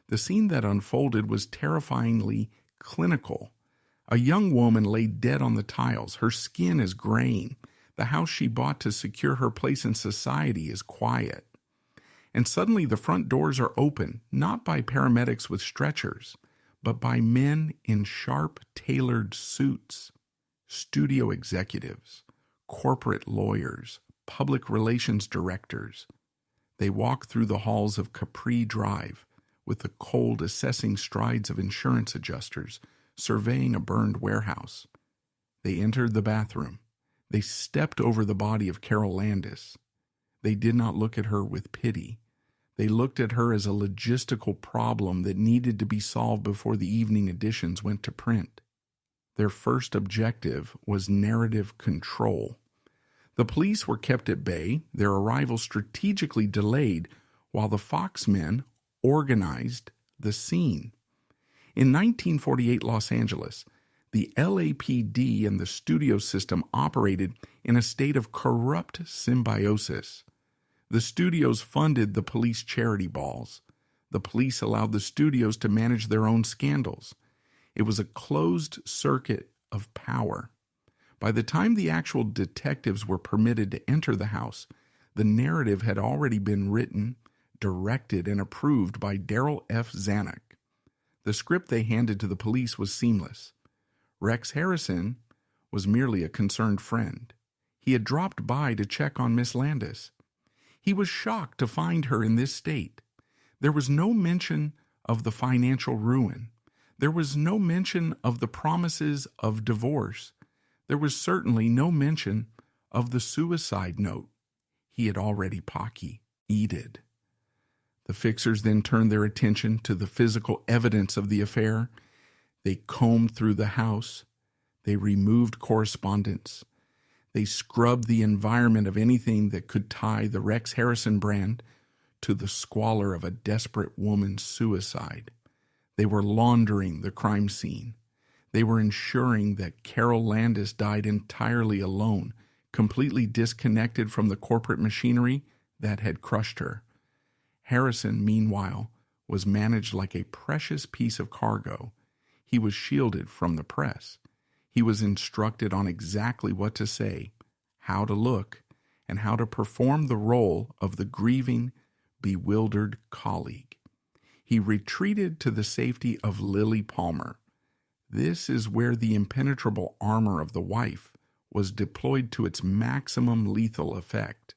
The scene that unfolded was terrifyingly clinical. A young woman lay dead on the tiles. Her skin is graying. The house she bought to secure her place in society is quiet. And suddenly the front doors are open, not by paramedics with stretchers, but by men in sharp, tailored suits, studio executives, corporate lawyers, public relations directors. They walk through the halls of Capri Drive with the cold, assessing strides of insurance adjusters surveying a burned warehouse. They entered the bathroom. They stepped over the body of Carole Landis. They did not look at her with pity. They looked at her as a logistical problem that needed to be solved before the evening editions went to print. Their first objective was narrative control. The police were kept at bay, their arrival strategically delayed, while the Fox men organized the scene. In 1948 Los Angeles, the LAPD and the studio system operated in a state of corrupt symbiosis. The studios funded the police charity balls. The police allowed the studios to manage their own scandals. It was a closed circuit of power. By the time the actual detectives were permitted to enter the house, the narrative had already been written, directed, and approved by Darryl F. Zanuck. The script they handed to the police was seamless. Rex Harrison was merely a concerned friend. He had dropped by to check on Miss Landis. He was shocked to find her in this state. There was no mention of the financial ruin. There was no mention of the promises of divorce. There was certainly no mention of the suicide note he had already pocketed. The fixers then turned their attention to the physical evidence of the affair. They combed through the house. They removed correspondence. They scrubbed the environment of anything that could tie the Rex Harrison brand to the squalor of a desperate woman's suicide. They were laundering the crime scene. They were ensuring that Carole Landis died entirely alone, completely disconnected from the corporate machinery that had crushed her. Harrison, meanwhile, was managed like a precious piece of cargo. He was shielded from the press. He was instructed on exactly what to say, how to look, and how to perform the role of the grieving, bewildered colleague. He retreated to the safety of Lilli Palmer. This is where the impenetrable armor of the wife was deployed to its maximum lethal effect.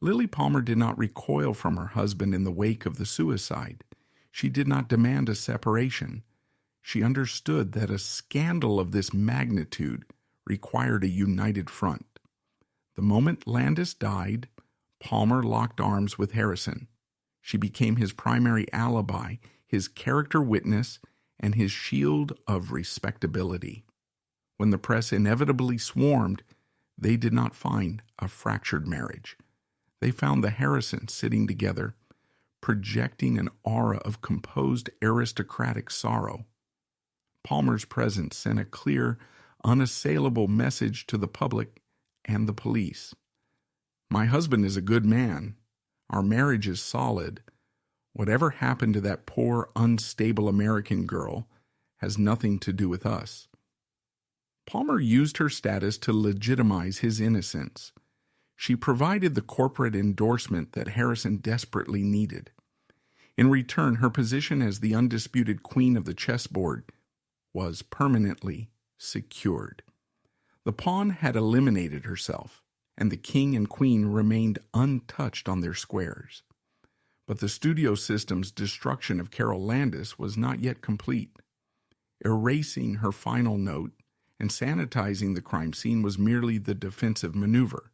Lilli Palmer did not recoil from her husband in the wake of the suicide. She did not demand a separation. She understood that a scandal of this magnitude required a united front. The moment Landis died, Palmer locked arms with Harrison. She became his primary alibi, his character witness, and his shield of respectability. When the press inevitably swarmed, they did not find a fractured marriage. They found the Harrisons sitting together, projecting an aura of composed aristocratic sorrow. Palmer's presence sent a clear, unassailable message to the public and the police. My husband is a good man. Our marriage is solid. Whatever happened to that poor, unstable American girl has nothing to do with us. Palmer used her status to legitimize his innocence. She provided the corporate endorsement that Harrison desperately needed. In return, her position as the undisputed queen of the chessboard was permanently secured. The pawn had eliminated herself, and the king and queen remained untouched on their squares. But the studio system's destruction of Carole Landis was not yet complete. Erasing her final note and sanitizing the crime scene was merely the defensive maneuver.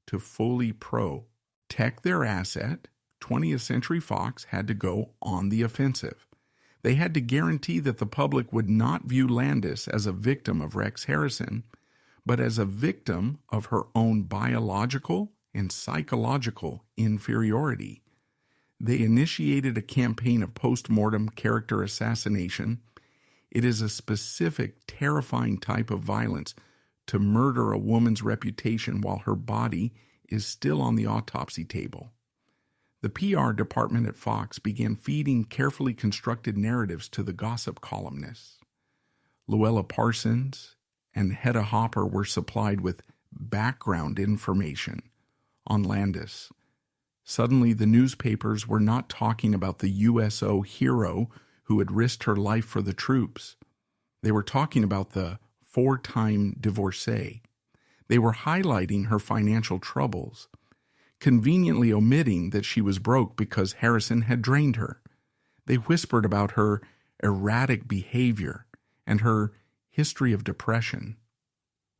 To fully protect their asset, 20th Century Fox had to go on the offensive. They had to guarantee that the public would not view Landis as a victim of Rex Harrison, but as a victim of her own biological and psychological inferiority. They initiated a campaign of post-mortem character assassination. It is a specific, terrifying type of violence to murder a woman's reputation while her body is still on the autopsy table. The PR department at Fox began feeding carefully constructed narratives to the gossip columnists. Luella Parsons and Hedda Hopper were supplied with background information on Landis. Suddenly, the newspapers were not talking about the USO hero who had risked her life for the troops. They were talking about the four-time divorcee. They were highlighting her financial troubles, conveniently omitting that she was broke because Harrison had drained her. They whispered about her erratic behavior and her history of depression.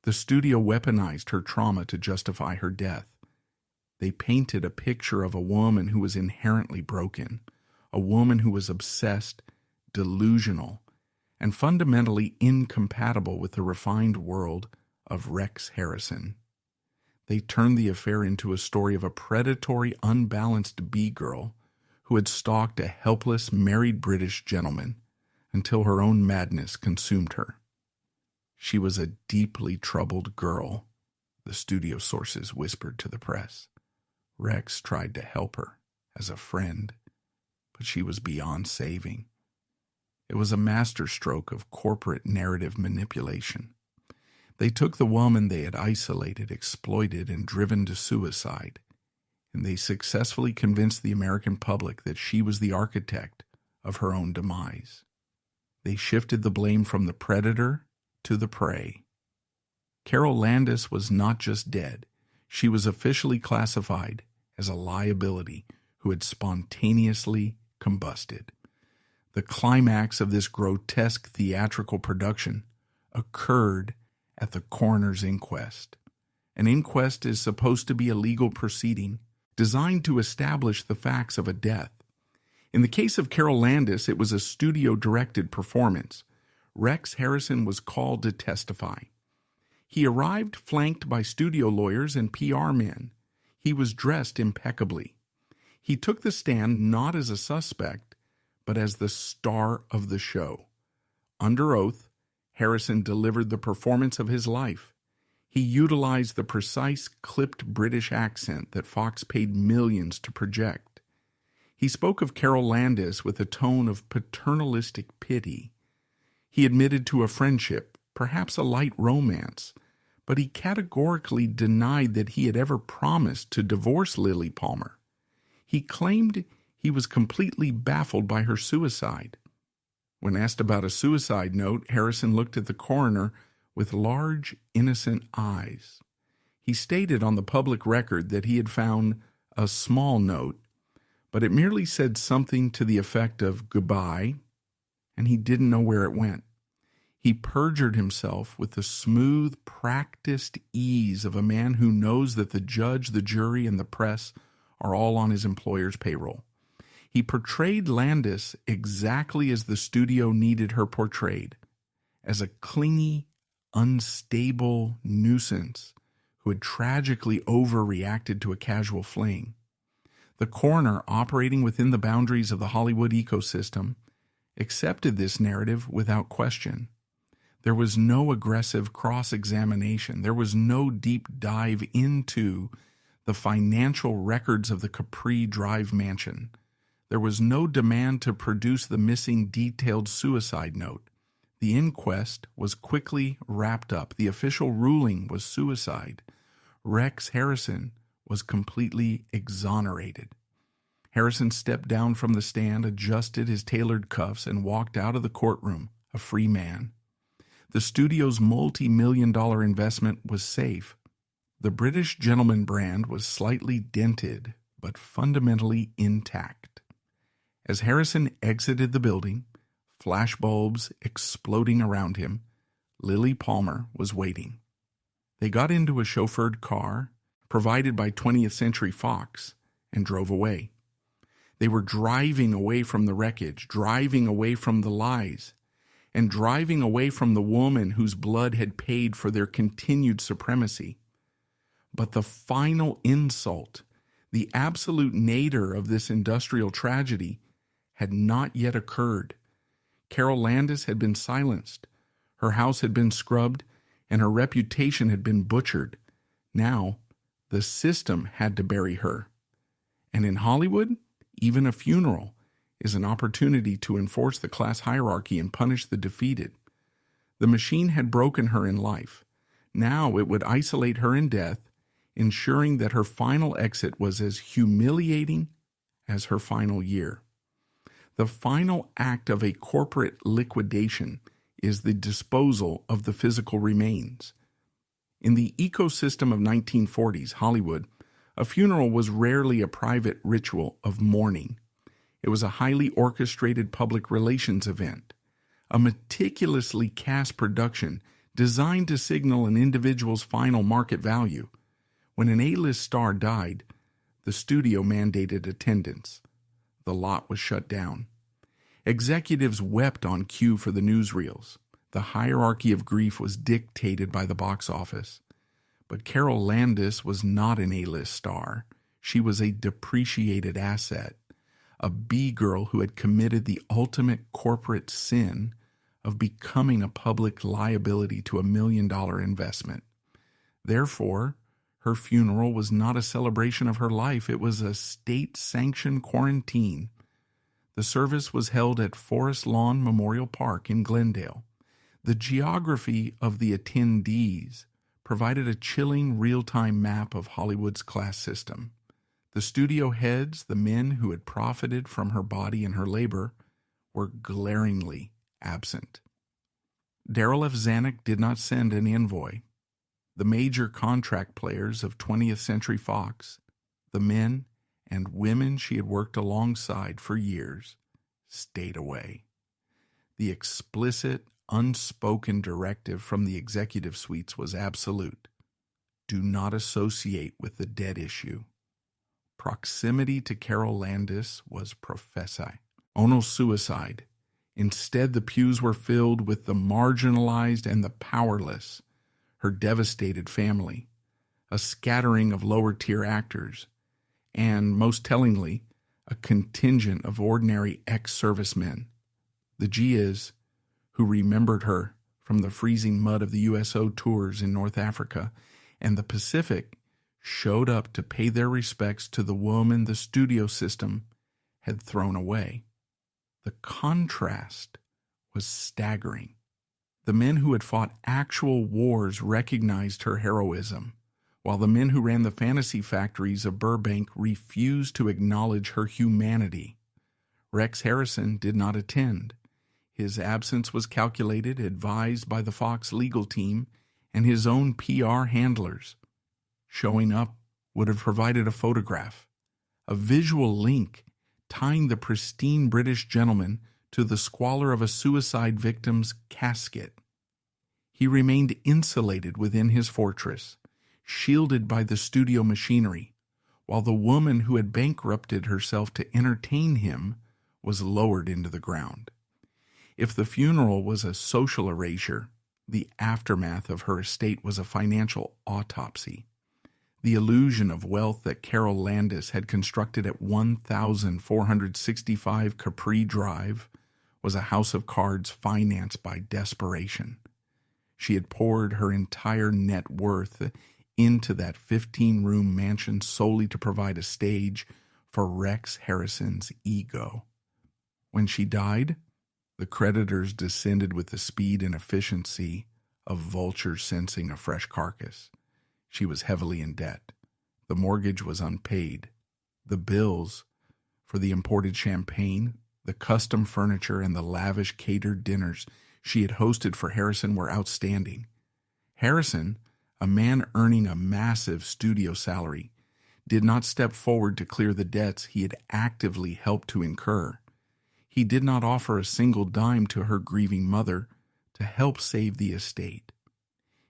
The studio weaponized her trauma to justify her death. They painted a picture of a woman who was inherently broken, a woman who was obsessed, delusional, and fundamentally incompatible with the refined world of Rex Harrison. They turned the affair into a story of a predatory, unbalanced B-girl who had stalked a helpless, married British gentleman until her own madness consumed her. She was a deeply troubled girl, the studio sources whispered to the press. Rex tried to help her as a friend, but she was beyond saving. It was a masterstroke of corporate narrative manipulation. They took the woman they had isolated, exploited, and driven to suicide, and they successfully convinced the American public that she was the architect of her own demise. They shifted the blame from the predator to the prey. Carole Landis was not just dead. She was officially classified as a liability who had spontaneously combusted. The climax of this grotesque theatrical production occurred at the coroner's inquest. An inquest is supposed to be a legal proceeding designed to establish the facts of a death. In the case of Carole Landis, it was a studio-directed performance. Rex Harrison was called to testify. He arrived flanked by studio lawyers and PR men. He was dressed impeccably. He took the stand not as a suspect, but as the star of the show. Under oath, Harrison delivered the performance of his life. He utilized the precise, clipped British accent that Fox paid millions to project. He spoke of Carole Landis with a tone of paternalistic pity. He admitted to a friendship, perhaps a light romance, but he categorically denied that he had ever promised to divorce Lilli Palmer. He claimed he was completely baffled by her suicide. When asked about a suicide note, Harrison looked at the coroner with large, innocent eyes. He stated on the public record that he had found a small note, but it merely said something to the effect of goodbye, and he didn't know where it went. He perjured himself with the smooth, practiced ease of a man who knows that the judge, the jury, and the press are all on his employer's payroll. He portrayed Landis exactly as the studio needed her portrayed, as a clingy, unstable nuisance who had tragically overreacted to a casual fling. The coroner, operating within the boundaries of the Hollywood ecosystem, accepted this narrative without question. There was no aggressive cross-examination. There was no deep dive into the financial records of the Capri Drive mansion. There was no demand to produce the missing detailed suicide note. The inquest was quickly wrapped up. The official ruling was suicide. Rex Harrison was completely exonerated. Harrison stepped down from the stand, adjusted his tailored cuffs, and walked out of the courtroom, a free man. The studio's multi-million-dollar investment was safe. The British Gentleman brand was slightly dented, but fundamentally intact. As Harrison exited the building, flashbulbs exploding around him, Lilli Palmer was waiting. They got into a chauffeured car, provided by 20th Century Fox, and drove away. They were driving away from the wreckage, driving away from the lies, and driving away from the woman whose blood had paid for their continued supremacy. But the final insult, the absolute nadir of this industrial tragedy, had not yet occurred. Carole Landis had been silenced. Her house had been scrubbed, and her reputation had been butchered. Now, the system had to bury her. And in Hollywood, even a funeral is an opportunity to enforce the class hierarchy and punish the defeated. The machine had broken her in life. Now it would isolate her in death, ensuring that her final exit was as humiliating as her final year. The final act of a corporate liquidation is the disposal of the physical remains. In the ecosystem of 1940s Hollywood, a funeral was rarely a private ritual of mourning. It was a highly orchestrated public relations event, a meticulously cast production designed to signal an individual's final market value. When an A-list star died, the studio mandated attendance. The lot was shut down. Executives wept on cue for the newsreels. The hierarchy of grief was dictated by the box office. But Carole Landis was not an A-list star. She was a depreciated asset, a B-girl who had committed the ultimate corporate sin of becoming a public liability to $1 million investment. Therefore, her funeral was not a celebration of her life. It was a state-sanctioned quarantine. The service was held at Forest Lawn Memorial Park in Glendale. The geography of the attendees provided a chilling real-time map of Hollywood's class system. The studio heads, the men who had profited from her body and her labor, were glaringly absent. Darryl F. Zanuck did not send an envoy. The major contract players of 20th Century Fox, the men and women she had worked alongside for years, stayed away. The explicit, unspoken directive from the executive suites was absolute. Do not associate with the dead issue. Proximity to Carole Landis was prophecy. No suicide. Instead, the pews were filled with the marginalized and the powerless, her devastated family, a scattering of lower-tier actors, and, most tellingly, a contingent of ordinary ex-servicemen, the GIs, who remembered her from the freezing mud of the USO tours in North Africa and the Pacific, showed up to pay their respects to the woman the studio system had thrown away. The contrast was staggering. The men who had fought actual wars recognized her heroism, while the men who ran the fantasy factories of Burbank refused to acknowledge her humanity. Rex Harrison did not attend. His absence was calculated, advised by the Fox legal team and his own PR handlers. Showing up would have provided a photograph, a visual link tying the pristine British gentleman to the squalor of a suicide victim's casket. He remained insulated within his fortress, shielded by the studio machinery, while the woman who had bankrupted herself to entertain him was lowered into the ground. If the funeral was a social erasure, the aftermath of her estate was a financial autopsy. The illusion of wealth that Carole Landis had constructed at 1465 Capri Drive was a house of cards financed by desperation. She had poured her entire net worth into that 15-room mansion solely to provide a stage for Rex Harrison's ego. When she died, the creditors descended with the speed and efficiency of vultures sensing a fresh carcass. She was heavily in debt. The mortgage was unpaid. The bills for the imported champagne, the custom furniture, and the lavish catered dinners she had hosted for Harrison were outstanding. Harrison, a man earning a massive studio salary, did not step forward to clear the debts he had actively helped to incur. He did not offer a single dime to her grieving mother to help save the estate.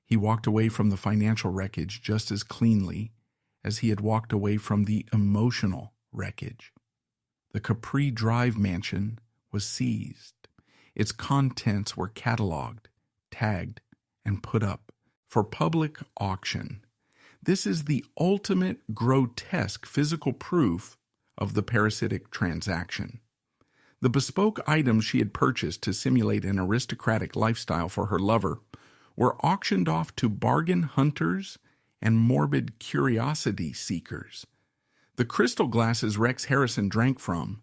He walked away from the financial wreckage just as cleanly as he had walked away from the emotional wreckage. The Capri Drive mansion was seized. Its contents were cataloged, tagged, and put up for public auction. This is the ultimate grotesque physical proof of the parasitic transaction. The bespoke items she had purchased to simulate an aristocratic lifestyle for her lover were auctioned off to bargain hunters and morbid curiosity seekers. The crystal glasses Rex Harrison drank from,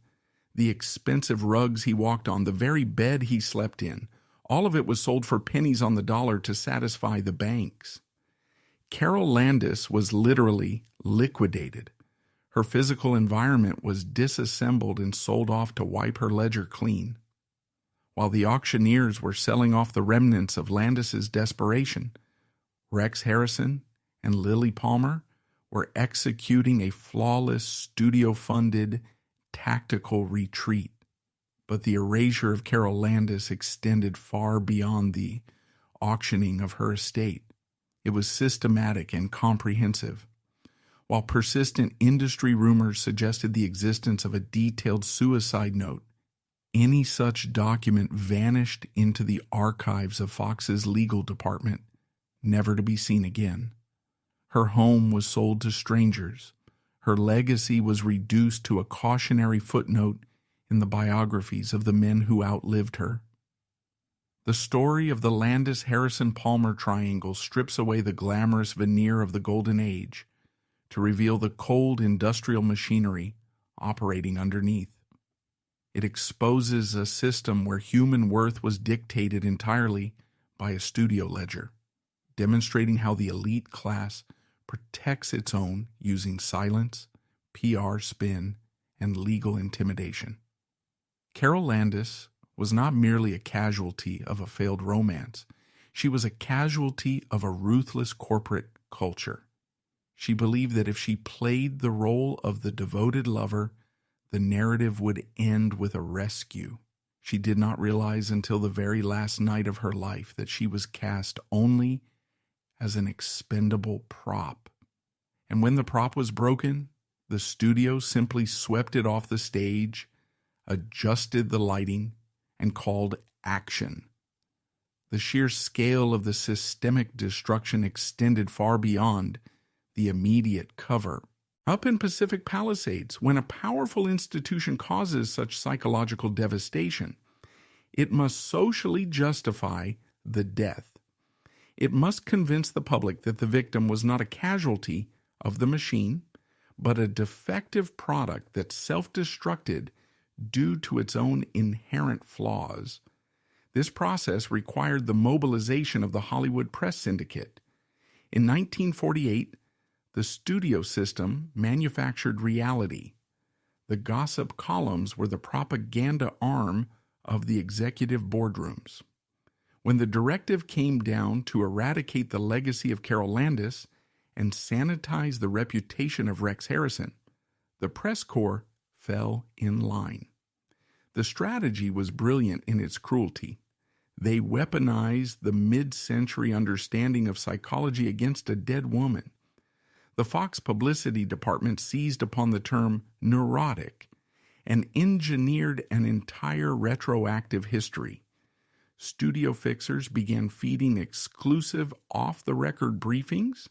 the expensive rugs he walked on, the very bed he slept in, all of it was sold for pennies on the dollar to satisfy the banks. Carole Landis was literally liquidated. Her physical environment was disassembled and sold off to wipe her ledger clean. While the auctioneers were selling off the remnants of Landis's desperation, Rex Harrison and Lilli Palmer were executing a flawless, studio-funded, tactical retreat. But the erasure of Carole Landis extended far beyond the auctioning of her estate. It was systematic and comprehensive. While persistent industry rumors suggested the existence of a detailed suicide note, any such document vanished into the archives of Fox's legal department, never to be seen again. Her home was sold to strangers. Her legacy was reduced to a cautionary footnote in the biographies of the men who outlived her. The story of the Landis-Harrison-Palmer triangle strips away the glamorous veneer of the Golden Age to reveal the cold industrial machinery operating underneath. It exposes a system where human worth was dictated entirely by a studio ledger, demonstrating how the elite class protects its own using silence, PR spin, and legal intimidation. Carole Landis was not merely a casualty of a failed romance. She was a casualty of a ruthless corporate culture. She believed that if she played the role of the devoted lover, the narrative would end with a rescue. She did not realize until the very last night of her life that she was cast only as an expendable prop. And when the prop was broken, the studio simply swept it off the stage, adjusted the lighting, and called action. The sheer scale of the systemic destruction extended far beyond the immediate cover. Up in Pacific Palisades, when a powerful institution causes such psychological devastation, it must socially justify the death. It must convince the public that the victim was not a casualty of the machine, but a defective product that self-destructed due to its own inherent flaws. This process required the mobilization of the Hollywood press syndicate. In 1948, the studio system manufactured reality. The gossip columns were the propaganda arm of the executive boardrooms. When the directive came down to eradicate the legacy of Carole Landis and sanitize the reputation of Rex Harrison, the press corps fell in line. The strategy was brilliant in its cruelty. They weaponized the mid-century understanding of psychology against a dead woman. The Fox publicity department seized upon the term neurotic and engineered an entire retroactive history. Studio fixers began feeding exclusive off-the-record briefings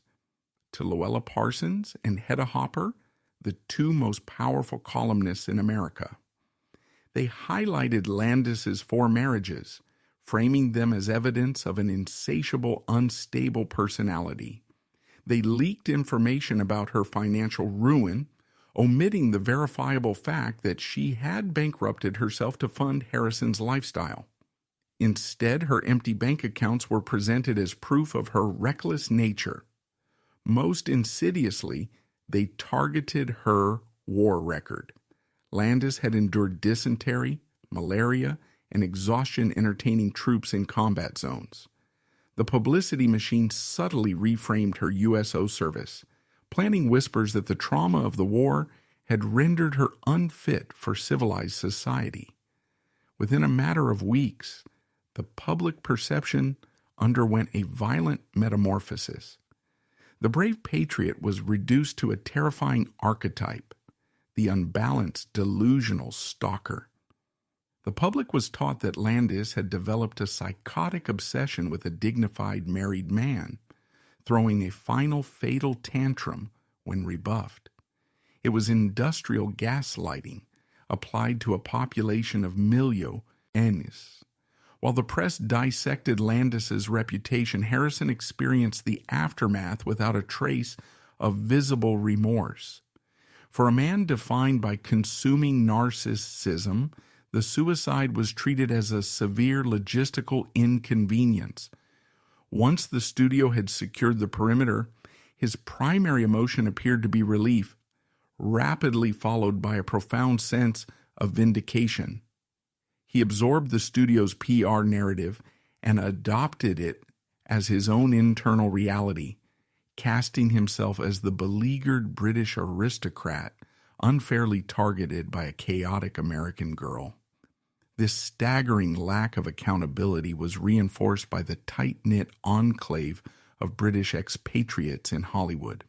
to Luella Parsons and Hedda Hopper, the two most powerful columnists in America. They highlighted Landis's 4 marriages, framing them as evidence of an insatiable, unstable personality. They leaked information about her financial ruin, omitting the verifiable fact that she had bankrupted herself to fund Harrison's lifestyle. Instead, her empty bank accounts were presented as proof of her reckless nature. Most insidiously, they targeted her war record. Landis had endured dysentery, malaria, and exhaustion entertaining troops in combat zones. The publicity machine subtly reframed her USO service, planting whispers that the trauma of the war had rendered her unfit for civilized society. Within a matter of weeks, the public perception underwent a violent metamorphosis. The brave patriot was reduced to a terrifying archetype, the unbalanced, delusional stalker. The public was taught that Landis had developed a psychotic obsession with a dignified married man, throwing a final fatal tantrum when rebuffed. It was industrial gaslighting applied to a population of millionaires. While the press dissected Landis's reputation, Harrison experienced the aftermath without a trace of visible remorse. For a man defined by consuming narcissism, the suicide was treated as a severe logistical inconvenience. Once the studio had secured the perimeter, his primary emotion appeared to be relief, rapidly followed by a profound sense of vindication. He absorbed the studio's PR narrative and adopted it as his own internal reality, casting himself as the beleaguered British aristocrat unfairly targeted by a chaotic American girl. This staggering lack of accountability was reinforced by the tight-knit enclave of British expatriates in Hollywood.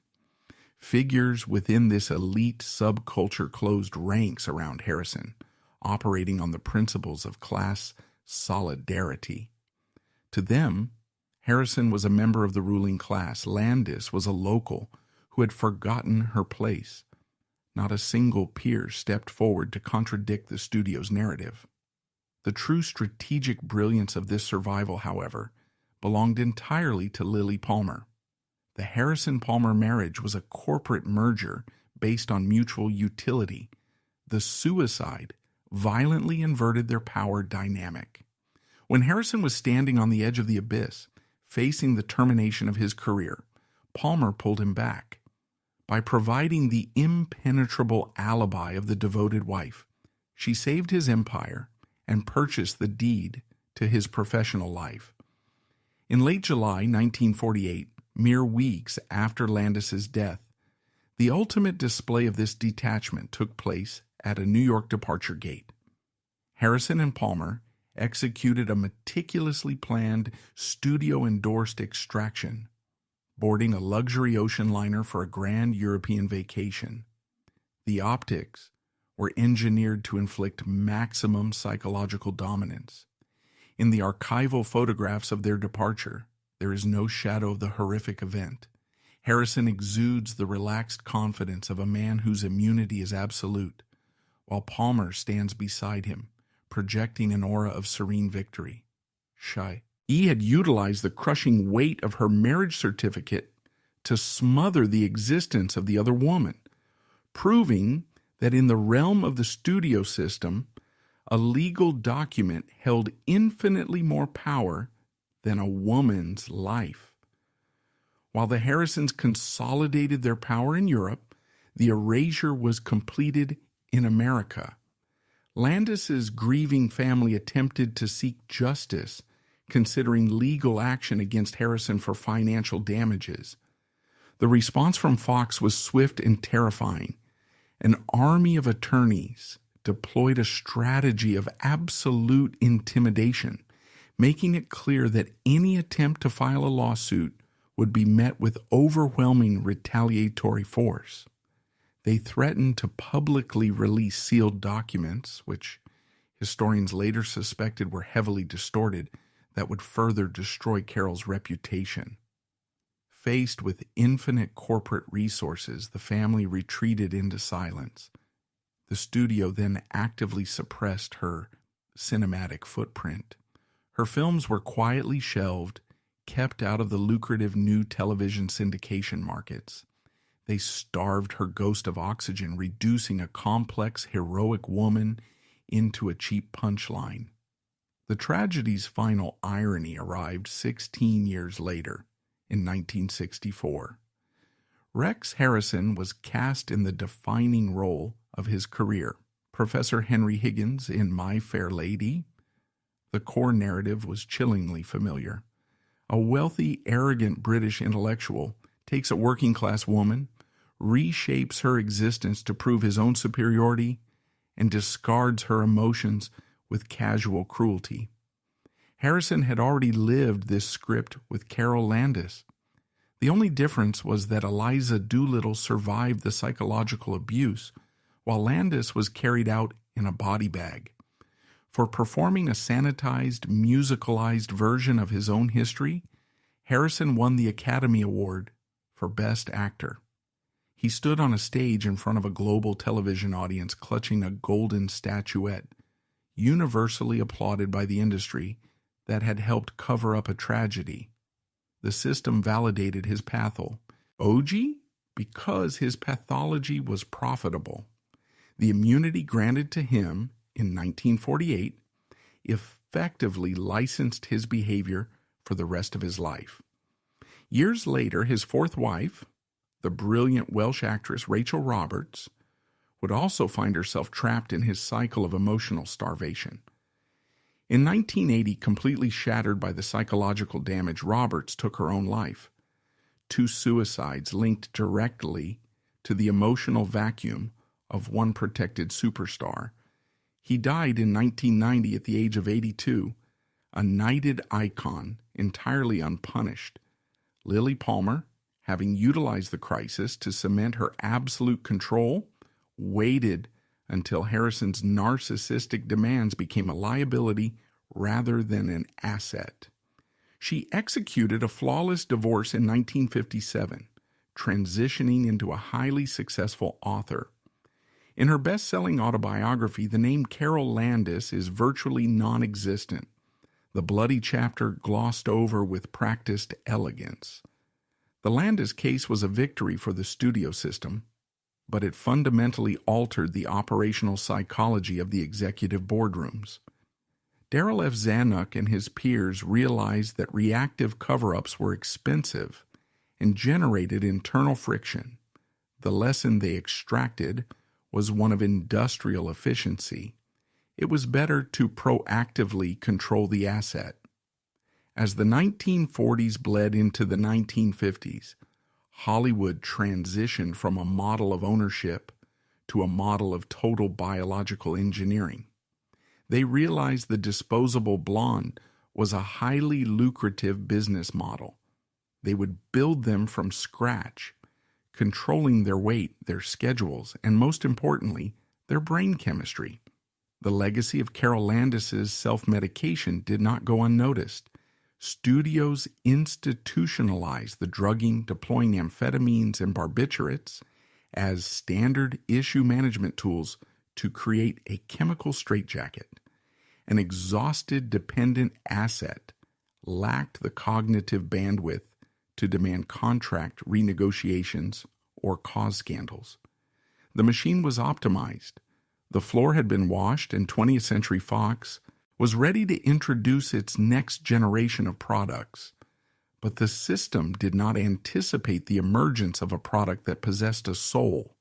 Figures within this elite subculture closed ranks around Harrison, operating on the principles of class solidarity. To them, Harrison was a member of the ruling class. Landis was a local who had forgotten her place. Not a single peer stepped forward to contradict the studio's narrative. The true strategic brilliance of this survival, however, belonged entirely to Lilli Palmer. The Harrison-Palmer marriage was a corporate merger based on mutual utility. The suicide violently inverted their power dynamic. When Harrison was standing on the edge of the abyss, facing the termination of his career, Palmer pulled him back. By providing the impenetrable alibi of the devoted wife, she saved his empire and purchased the deed to his professional life. In late July 1948, mere weeks after Landis's death, the ultimate display of this detachment took place at a New York departure gate. Harrison and Palmer executed a meticulously planned, studio-endorsed extraction, boarding a luxury ocean liner for a grand European vacation. The optics were engineered to inflict maximum psychological dominance. In the archival photographs of their departure, there is no shadow of the horrific event. Harrison exudes the relaxed confidence of a man whose immunity is absolute, while Palmer stands beside him, projecting an aura of serene victory. He had utilized the crushing weight of her marriage certificate to smother the existence of the other woman, proving that in the realm of the studio system, a legal document held infinitely more power than a woman's life. While the Harrisons consolidated their power in Europe, the erasure was completed in America. Landis's grieving family attempted to seek justice, considering legal action against Harrison for financial damages. The response from Fox was swift and terrifying. An army of attorneys deployed a strategy of absolute intimidation, making it clear that any attempt to file a lawsuit would be met with overwhelming retaliatory force. They threatened to publicly release sealed documents, which historians later suspected were heavily distorted, that would further destroy Carole's reputation. Faced with infinite corporate resources, the family retreated into silence. The studio then actively suppressed her cinematic footprint. Her films were quietly shelved, kept out of the lucrative new television syndication markets. They starved her ghost of oxygen, reducing a complex, heroic woman into a cheap punchline. The tragedy's final irony arrived 16 years later, in 1964. Rex Harrison was cast in the defining role of his career, Professor Henry Higgins in My Fair Lady. The core narrative was chillingly familiar. A wealthy, arrogant British intellectual takes a working-class woman, reshapes her existence to prove his own superiority, and discards her emotions with casual cruelty. Harrison had already lived this script with Carole Landis. The only difference was that Eliza Doolittle survived the psychological abuse, while Landis was carried out in a body bag. For performing a sanitized, musicalized version of his own history, Harrison won the Academy Award for Best Actor. He stood on a stage in front of a global television audience clutching a golden statuette, universally applauded by the industry that had helped cover up a tragedy. The system validated his pathology because his pathology was profitable. The immunity granted to him in 1948 effectively licensed his behavior for the rest of his life. Years later, his fourth wife, the brilliant Welsh actress Rachel Roberts, would also find herself trapped in his cycle of emotional starvation. In 1980, completely shattered by the psychological damage, Roberts took her own life. 2 suicides linked directly to the emotional vacuum of one protected superstar. He died in 1990 at the age of 82, a knighted icon, entirely unpunished. Lilli Palmer, having utilized the crisis to cement her absolute control, waited until Harrison's narcissistic demands became a liability rather than an asset. She executed a flawless divorce in 1957, transitioning into a highly successful author. In her best-selling autobiography, the name Carole Landis is virtually non-existent, the bloody chapter glossed over with practiced elegance. The Landis case was a victory for the studio system, but it fundamentally altered the operational psychology of the executive boardrooms. Darrell F. Zanuck and his peers realized that reactive cover-ups were expensive and generated internal friction. The lesson they extracted was one of industrial efficiency. It was better to proactively control the asset. As the 1940s bled into the 1950s, Hollywood transitioned from a model of ownership to a model of total biological engineering. They realized the disposable blonde was a highly lucrative business model. They would build them from scratch, controlling their weight, their schedules, and most importantly, their brain chemistry. The legacy of Carole Landis's self-medication did not go unnoticed. Studios institutionalized the drugging, deploying amphetamines and barbiturates as standard issue management tools to create a chemical straitjacket. An exhausted, dependent asset lacked the cognitive bandwidth to demand contract renegotiations or cause scandals. The machine was optimized. The floor had been washed, and 20th Century Fox was ready to introduce its next generation of products. But the system did not anticipate the emergence of a product that possessed a soul,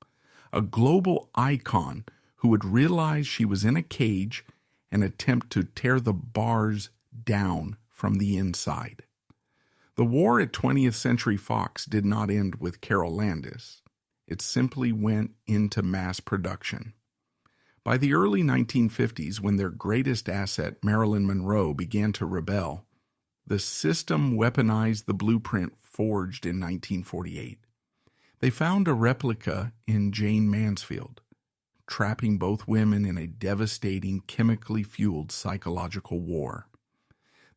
a global icon who would realize she was in a cage and attempt to tear the bars down from the inside. The war at 20th Century Fox did not end with Carole Landis. It simply went into mass production. By the early 1950s, when their greatest asset, Marilyn Monroe, began to rebel, the system weaponized the blueprint forged in 1948. They found a replica in Jane Mansfield, trapping both women in a devastating, chemically fueled psychological war.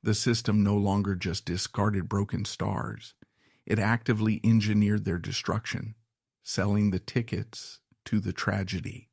The system no longer just discarded broken stars. It actively engineered their destruction, selling the tickets to the tragedy.